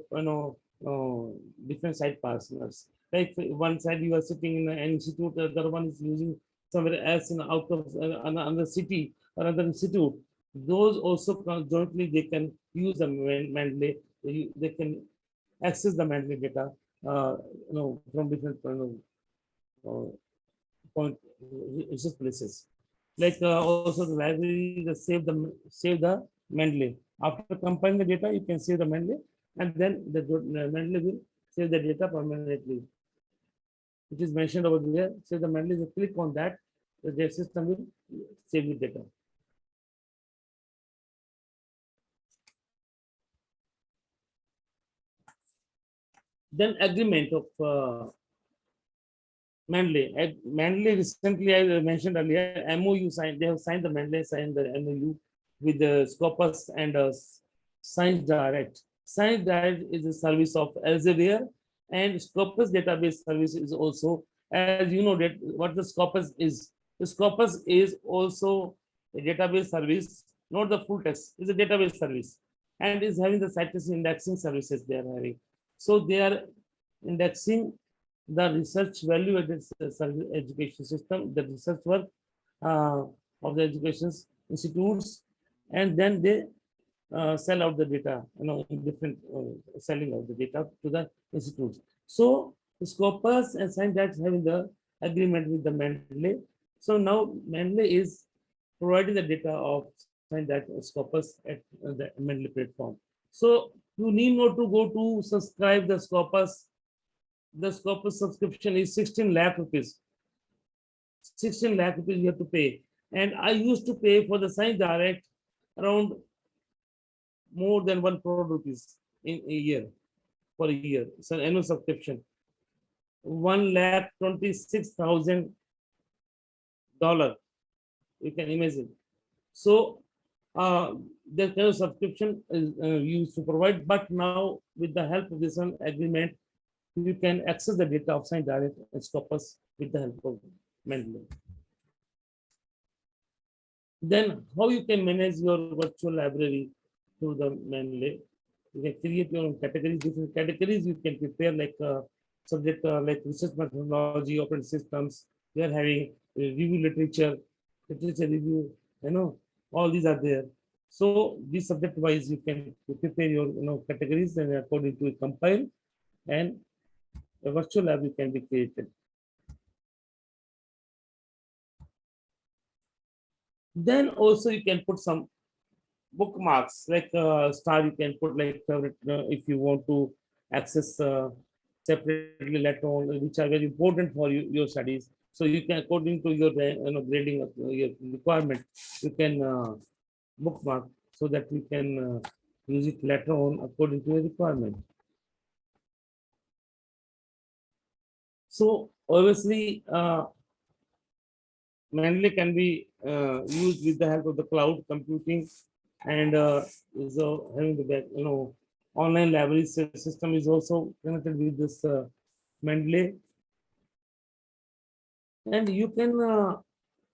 different side partners. Like one side you are sitting in an institute, the other one is using somewhere else in out of another city or another institute. Those also jointly they can use the Mandalay. They can access the Mandalay data, from different point research places. Like also the library, save the Mandalay. After compiling the data, you can save the Mandalay, and then the Mandalay will save the data permanently. It is mentioned over there. Save the Mandalay. You click on that, the system will save the data. Then agreement of Mandalay recently, I mentioned earlier, MOU signed. They have signed the Mandalay signed the MOU with the Scopus and Science Direct. Science Direct is a service of Elsevier, and Scopus database service is also, as you know, that what the Scopus is. Scopus is also a database service, not the full text, it's a database service and is having the citation indexing services they are having. So they are indexing the research value added education system, the research work uh, of the education institutes, and then they sell out the data, in different selling out the data to the institutes. So Scopus and Science having the agreement with the Mandalay. So now Mandalay is providing the data of Science Scopus at the Mandalay platform. So you need not to go to subscribe the Scopus. The Scopus subscription is 16 lakh rupees. 16 lakh rupees you have to pay. And I used to pay for the Science Direct around more than 1 crore rupees in a year, for a year. It's an annual subscription. 1,26,000. You can imagine. So the kind of subscription is used to provide, but now with the help of this one agreement, you can access the data of Science Direct and Scopus with the help of Mendeley. Then how you can manage your virtual library through the Mendeley? You can create your own categories, different categories you can prepare, like subject like research methodology, operating systems. We are having review literature review, all these are there. So this subject wise you can prepare your categories, and according to compile, and a virtual lab you can be created. Then also you can put some bookmarks, like star you can put like favorite if you want to access separately later on, which are very important for you, your studies. So you can, according to your grading of your requirement, you can bookmark so that you can use it later on according to your requirement. So obviously Mandalay can be used with the help of the cloud computing, and so having the online library system is also connected with this Mandalay, and you can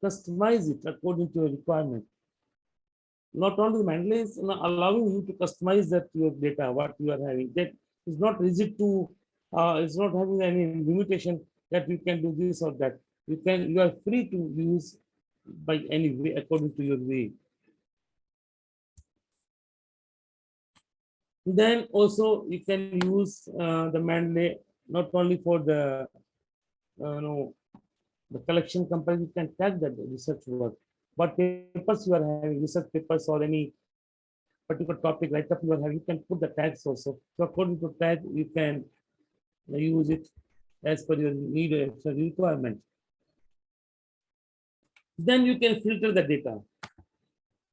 customize it according to your requirement. Not only Mandalay is allowing you to customize that your data, what you are having. That is not rigid to, it's not having any limitation that you can do this or that. You are free to use by any way according to your way. Then also you can use the Mandalay not only for the the collection company, you can tag that research work. But papers you are having, research papers or any particular topic write up you are having, you can put the tags also. So according to tag, you can use it as per your need or requirement. Then you can filter the data.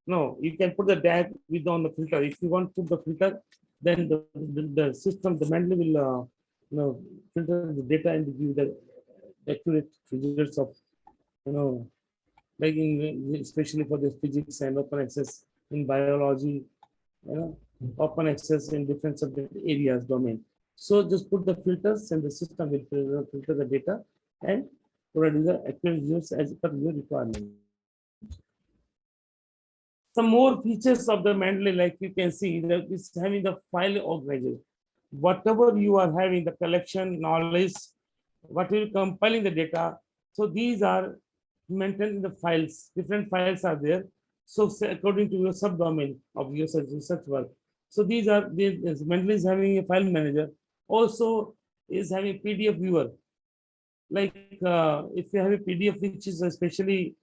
No, you can put the tag with on the filter. If you want to put the filter, then the system, the Mendeley will filter the data and give the accurate results of like especially for the physics and open access in biology, open access in different subject areas domain. So just put the filters and the system will filter the data and provide the accurate results as per your requirement. Some more features of the Mendeley, like you can see, that is having the file organizer. Whatever you are having, the collection, knowledge, what you compiling the data. So these are maintained in the files. Different files are there. So according to your subdomain of your research work. So these are, Mendeley is having a file manager. Also is having PDF viewer. Like if you have a PDF which is especially,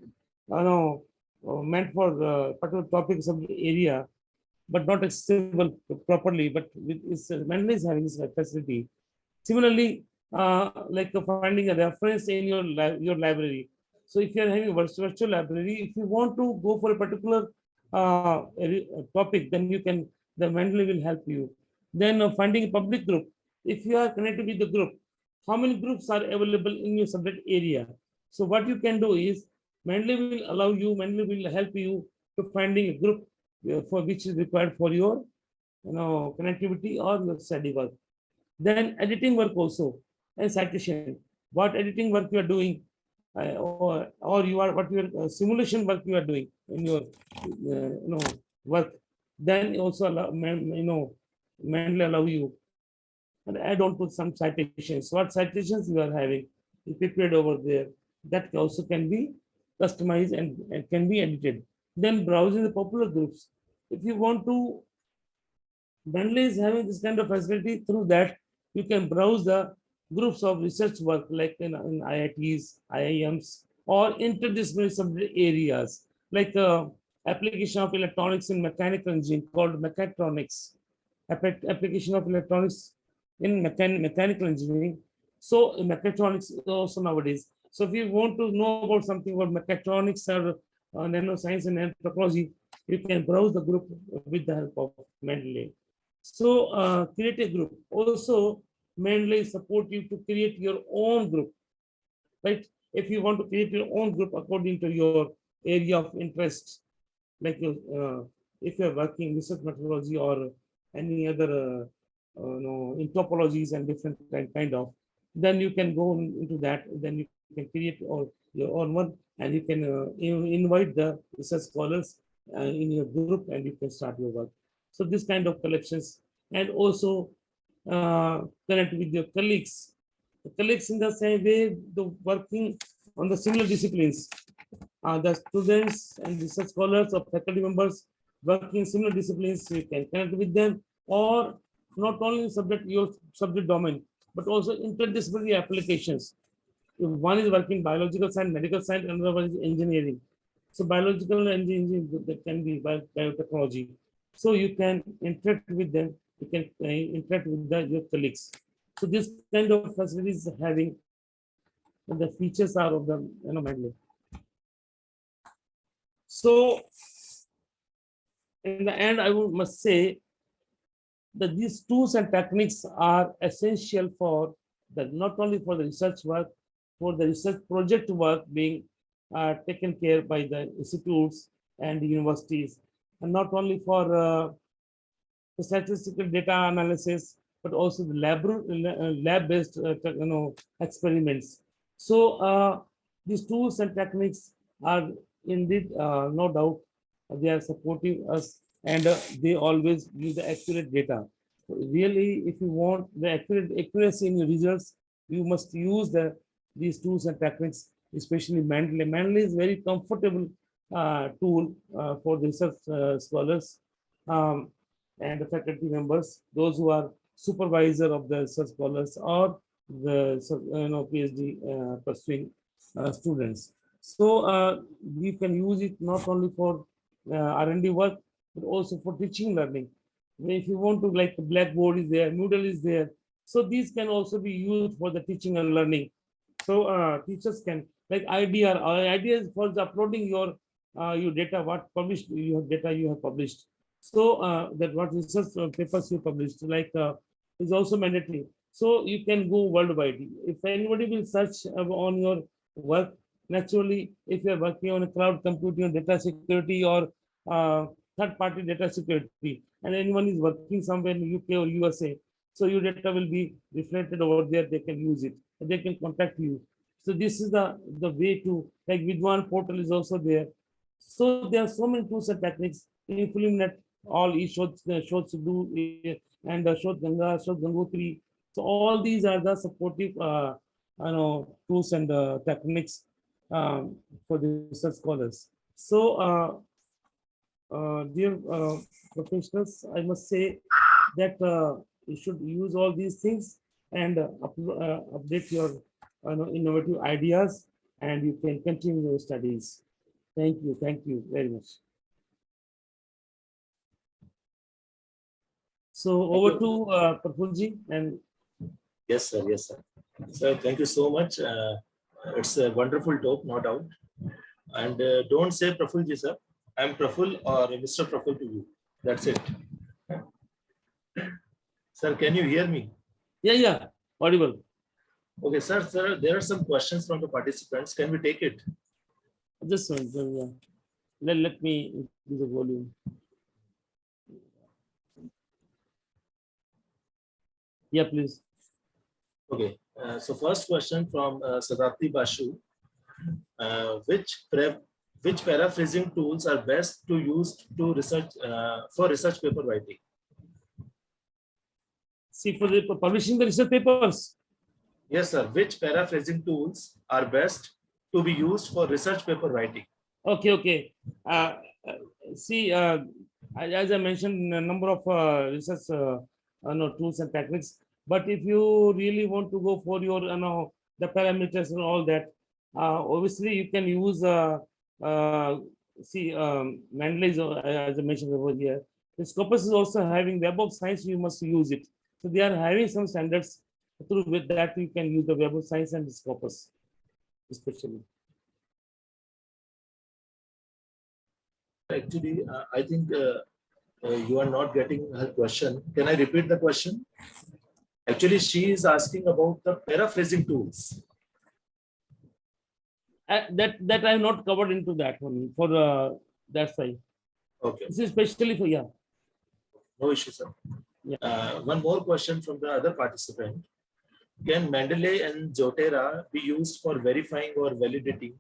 meant for particular topics of the area, but not accessible properly, but Mendeley is having this facility. Similarly, like finding a reference in your library. So if you are having a virtual library, if you want to go for a particular topic, then you can, the Mendeley will help you. Then finding a public group. If you are connected with the group, how many groups are available in your subject area? So what you can do is Mendeley will allow you, Mendeley will help you to finding a group for which is required for your connectivity or your study work. Then editing work also and citation. What editing work you are doing? or you are what your simulation work you are doing in your work, then also allow, Mendeley allow you and add on to some citations. What citations you are having, you prepared over there, that also can be customized and can be edited. Then browsing the popular groups. If you want to, Mendeley is having this kind of facility. Through that, you can browse the groups of research work like in IITs, IIMs, or interdisciplinary subject areas like application of electronics in mechanical engineering called mechatronics, application of electronics in mechanical engineering. So mechatronics also nowadays. So if you want to know about something about mechatronics or nanoscience and nanotechnology, you can browse the group with the help of Mendeley. So create a group. Also, Mendeley support you to create your own group, right? If you want to create your own group according to your area of interest, like if you're working research methodology or any other in topologies and different kind of, then you can go into that. Then you can create your own one, and you can invite the research scholars in your group, and you can start your work. So this kind of collections, and also connect with your colleagues. The colleagues in the same way, the working on the similar disciplines. The students and research scholars or faculty members working in similar disciplines, you can connect with them, or not only subject your subject domain, but also interdisciplinary applications. If one is working biological science, medical science, another one is engineering. So biological and engineering, that can be biotechnology. So you can interact with them. You can interact with your colleagues. So this kind of facilities having, the features are of the Mendeley. So in the end, I must say that these tools and techniques are essential for not only for the research work, for the research project work being taken care by the institutes and the universities, and not only for the statistical data analysis, but also the lab-based experiments. So these tools and techniques are indeed no doubt they are supporting us, and they always give the accurate data. So really, if you want the accuracy in your results, you must use these tools and techniques, especially Mandalay. Mandalay is very comfortable tool for the research scholars. And the faculty members, those who are supervisor of the research scholars or the PhD pursuing students. So we can use it not only for R&D work, but also for teaching learning. If you want to, like, Blackboard is there, Moodle is there. So these can also be used for the teaching and learning. So teachers can, like IDR, idea is for the uploading your data, what published your data you have published. So that what research papers you published, like is also mandatory. So you can go worldwide. If anybody will search on your work, naturally, if you are working on a cloud computing or data security or third-party data security, and anyone is working somewhere in UK or USA, so your data will be reflected over there. They can use it. They can contact you. So this is the way to, like, Vidwan portal is also there. So there are so many tools and techniques in FilmNet. All shows to do and Shod Ganga, Shod Gangotri. So all these are the supportive tools and techniques for the research scholars. So dear professionals, I must say that you should use all these things and update your innovative ideas, and you can continue your studies. Thank you very much. So over to Prafulji. And Yes, sir. Yes, sir. Sir, thank you so much. It's a wonderful talk, no doubt. And don't say Prafulji, sir. I'm Praful or Mr. Praful to you. That's it. Sir, can you hear me? yeah, audible. Okay, sir. Sir, there are some questions from the participants. Can we take it? Just let me increase the volume. Yeah, please. Okay. So first question from Sadati Bashu. Which paraphrasing tools are best to use to research for research paper writing? See, for the publishing the research papers. Yes, sir. Which paraphrasing tools are best to be used for research paper writing? Okay, okay. See, as I mentioned, a number of research tools and techniques. But if you really want to go for your, the parameters and all that, obviously you can use, Mandalay's, as I mentioned over here. The Scopus is also having Web of Science. You must use it. So they are having some standards through with that you can use the Web of Science and the Scopus, especially. Actually, I think you are not getting her question. Can I repeat the question? Actually, she is asking about the paraphrasing tools. That I have not covered into that one for that side. Okay. This is especially for, yeah. No issue, sir. Yeah. One more question from the other participant. Can Mandalay and Zotero be used for verifying or validating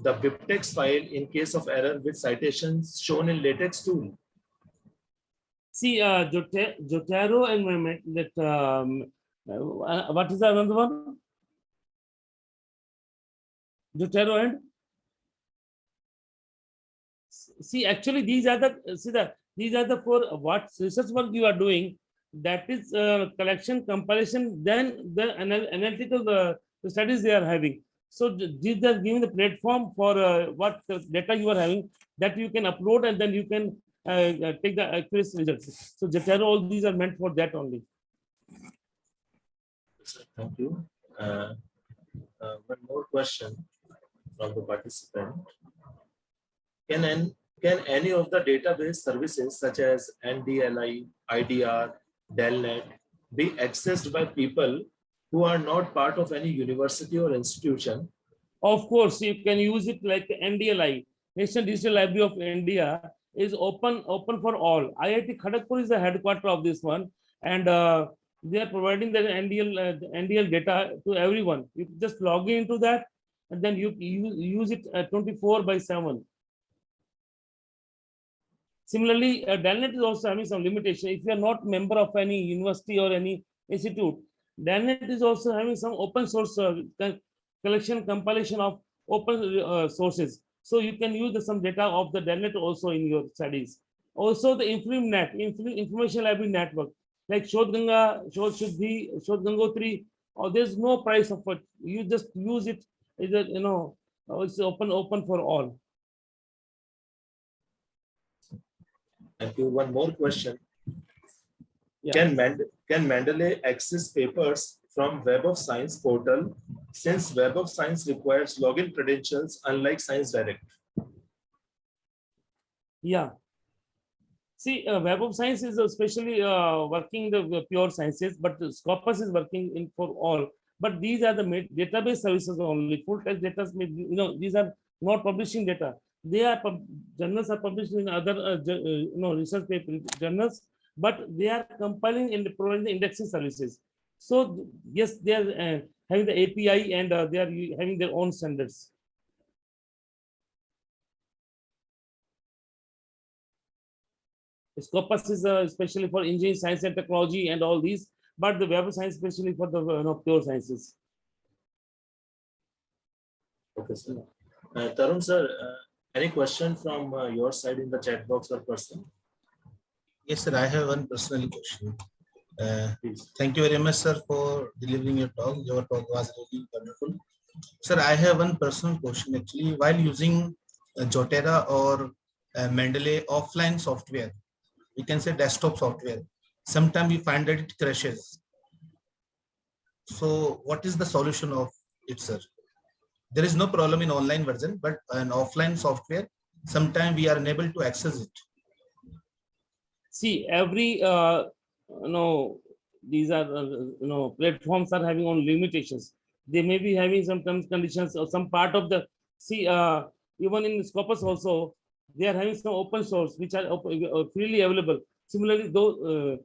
the BibTeX file in case of error with citations shown in LaTeX tool? See, Zotero and that, what is the another one? Zotero and? See, actually, these are the for what research work you are doing. That is collection, compilation, then the analytical studies they are having. So these are giving the platform for what data you are having that you can upload and then you can take the accurate results. So Zotero, all these are meant for that only. Thank you. One more question from the participant. Can any of the database services such as NDLI, IDR, Delnet be accessed by people who are not part of any university or institution? Of course, you can use it like NDLI, National Digital Library of India, is open for all. IIT Kharagpur is the headquarter of this one, and they are providing the NDL data to everyone. You just log into that, and then you use it 24/7. Similarly, Delnet is also having some limitation. If you are not member of any university or any institute, Delnet is also having some open source collection, compilation of open sources. So you can use some data of the Delnet also in your studies. Also the InformNet, Information Library Network, like Shodhganga, Shodhshuddhi, Shodhgangotri, there's no price of it. You just use it. It's open for all. Thank you. One more question. Yeah. Can Mandalay access papers from Web of Science portal since Web of Science requires login credentials unlike Science Direct? Yeah. See, Web of Science is especially working the pure sciences, but Scopus is working in for all. But these are the database services only. Full text data, these are not publishing data. They are journals are published in other research paper journals, but they are compiling and providing the indexing services. So yes, they are having the API and they are having their own standards. Scopus is especially for engineering, science and technology and all these, but the Web of Science especially for the pure sciences. Okay, sir. Tarun sir, any question from your side in the chat box or person? Yes, sir. I have one personal question. Please. Thank you very much, sir, for delivering your talk. Your talk was really wonderful. Sir, I have one personal question actually. While using Zotero or Mandalay offline software, we can say desktop software, sometimes we find that it crashes. So what is the solution of it, sir? There is no problem in online version, but an offline software, sometimes we are unable to access it. See, every these are platforms are having on limitations. They may be having some terms conditions or some part of the even in Scopus also they are having some open source which are freely available. Similarly, though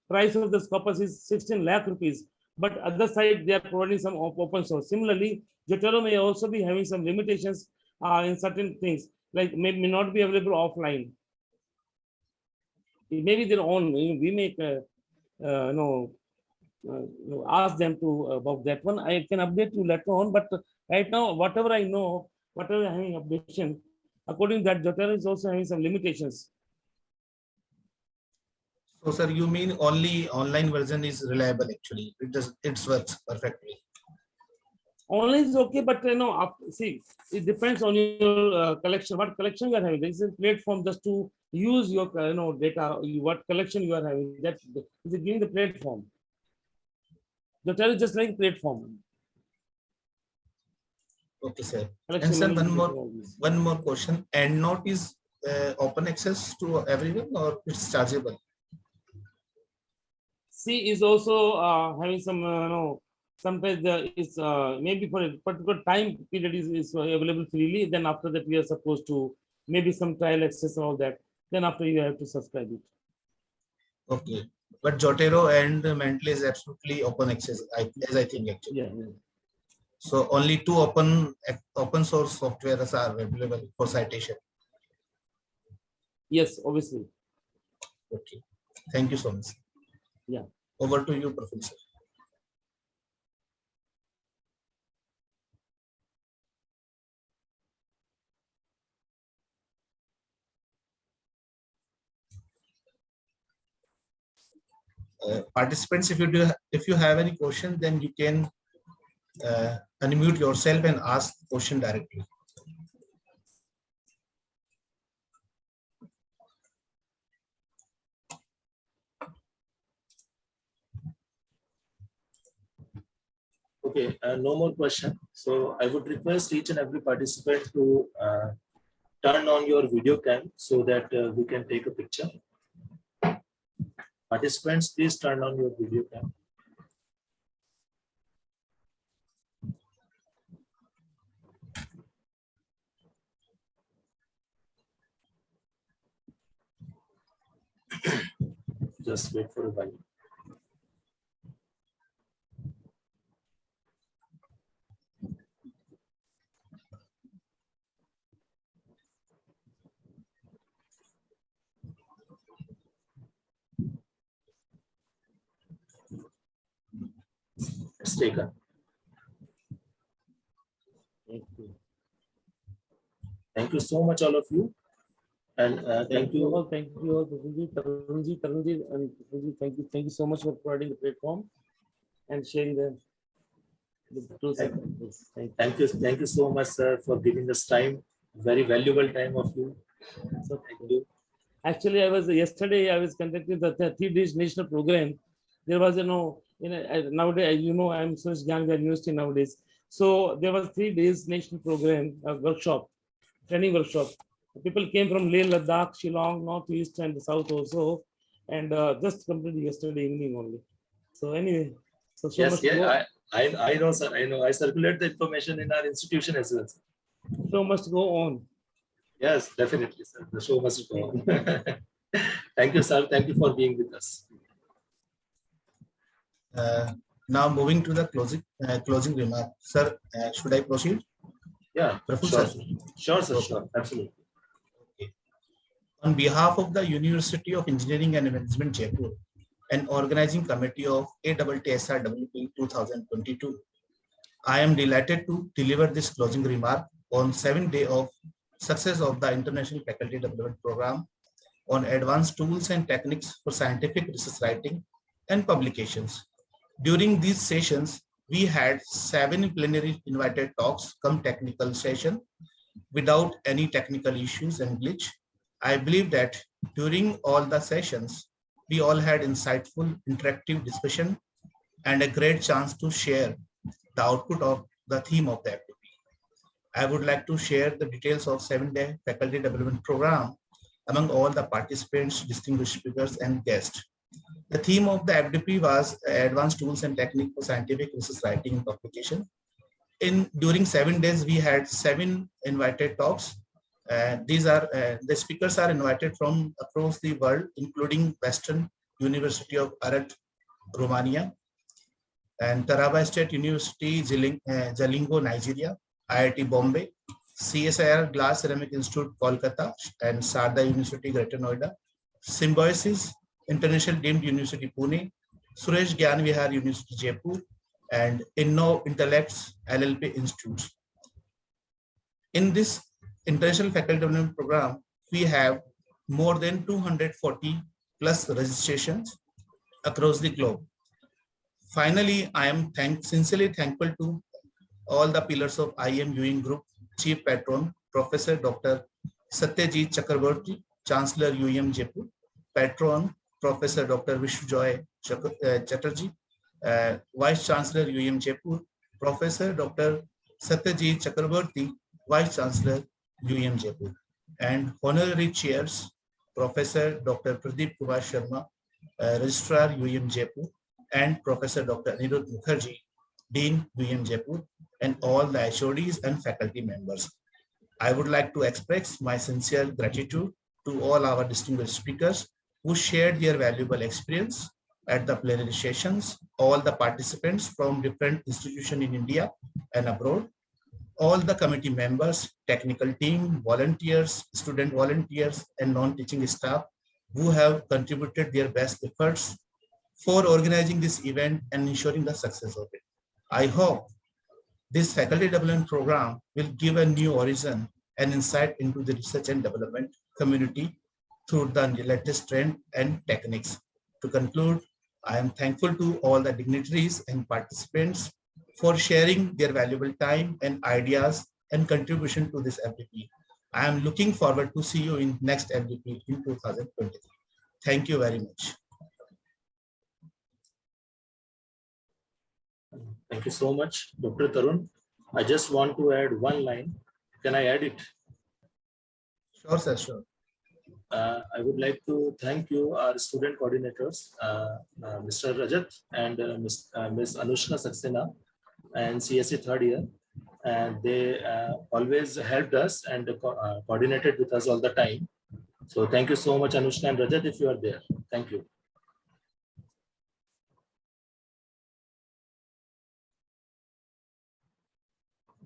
price of the Scopus is 16 lakh rupees, but other side they are providing some open source. Similarly, Jotero may also be having some limitations in certain things, like may not be available offline. It may be their own. We may ask them to about that one. I can update you later on, but right now, whatever I know, whatever I'm having updation, according to that, Jotero is also having some limitations. So, sir, you mean only online version is reliable? Actually, it works perfectly. Online is okay, but see, it depends on your collection. What collection you are having? This is a platform just to use your data. What collection you are having? That is giving the platform. Jotero is just like platform. Okay, sir. Collection And sir, management one more question. EndNote is open access to everyone, or it's chargeable? C is also having some sometimes it's maybe for a particular time period is available freely. Then after that we are supposed to maybe some trial access and all that. Then after you have to subscribe it. Okay, but Jotero and Mandalay is absolutely open access, as I think actually. Yeah. So only two open source softwares are available for citation. Yes, obviously. Okay, thank you so much. Yeah. Over to you, Professor. Participants, if you have any question, then you can unmute yourself and ask the question directly. Okay, no more question. So I would request each and every participant to turn on your video cam so that we can take a picture. Participants, please turn on your video cam. Just wait for a while. It's taken. Thank you. Thank you so much, all of you. And thank you all. Thank you all, Tarunji, and thank you so much for providing the platform and sharing the tools. Thank you so much, sir, for giving us time, very valuable time of you. So thank you. Actually, yesterday I was conducting the 3 days national program. There was nowadays, I'm such young at university nowadays. So there was 3 days national program workshop, training workshop. People came from Leh, Ladakh, Shillong, Northeast and the South also, and just completed yesterday evening only. So anyway, so yes, yeah, I know, sir. I know. I circulate the information in our institution as well. Show must go on. Yes, definitely, sir. The show must go on. Thank you, sir. Thank you for being with us. Now moving to the closing remark, sir. Should I proceed? Yeah, Professor. Sure, sir. Sure, absolutely. Okay. On behalf of the University of Engineering and Management, Jaipur, and organizing committee of AITSRWP 2022, I am delighted to deliver this closing remark on 7th day of success of the International Faculty Development Program on advanced tools and techniques for scientific research writing and publications. During these sessions, we had 7 plenary invited talks come technical session without any technical issues and glitch. I believe that during all the sessions, we all had insightful interactive discussion and a great chance to share the output of the theme of the activity. I would like to share the details of 7-day faculty development program among all the participants, distinguished speakers, and guests. The theme of the FDP was advanced tools and techniques for scientific research writing and publication. During 7 days, we had 7 invited talks. The speakers are invited from across the world, including Western University of Arad, Romania, and Taraba State University, Jalingo, Nigeria, IIT Bombay, CSIR Glass Ceramic Institute, Kolkata, and Sarda University, Greater Noida, Symbiosis International Deemed University, Pune, Suresh Gyan Vihar University, Jaipur, and Inno Intellects LLP Institutes. In this International Faculty Development Program, we have more than 240 plus registrations across the globe. Finally, I am sincerely thankful to all the pillars of IM UEM Group, Chief Patron, Professor Dr. Satyajit Chakraborty, Chancellor UEM Jaipur, Patron, Professor Dr. Vishwajoy Chatterjee, Vice Chancellor UEM Jaipur, Professor Dr. Satyajit Chakraborty, Vice Chancellor UEM Jaipur, and Honorary Chairs, Professor Dr. Pradeep Kumar Sharma, Registrar UEM Jaipur, and Professor Dr. Anirudh Mukherjee, Dean UEM Jaipur, and all the HODs and faculty members. I would like to express my sincere gratitude to all our distinguished speakers who shared their valuable experience at the plenary sessions, all the participants from different institutions in India and abroad, all the committee members, technical team, volunteers, student volunteers, and non-teaching staff who have contributed their best efforts for organizing this event and ensuring the success of it. I hope this faculty development program will give a new horizon and insight into the research and development community through the latest trend and techniques. To conclude, I am thankful to all the dignitaries and participants for sharing their valuable time and ideas and contribution to this FDP. I am looking forward to see you in next FDP in 2023. Thank you very much. Thank you so much, Dr. Tarun. I just want to add one line. Can I add it? Sure, sir, sure. I would like to thank you, our student coordinators, Mr. Rajat and Ms. Anushka Saxena and CSE third year. And they always helped us and coordinated with us all the time. So thank you so much, Anushka and Rajat, if you are there. Thank you.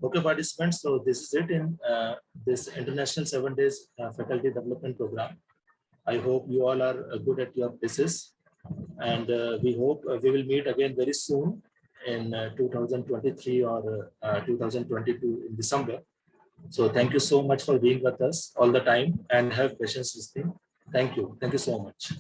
Okay, participants, so this is it in this International 7 Days Faculty Development Program. I hope you all are good at your places, and we hope we will meet again very soon in 2023 or 2022 in December. So thank you so much for being with us all the time and have patience listening. Thank you. Thank you so much.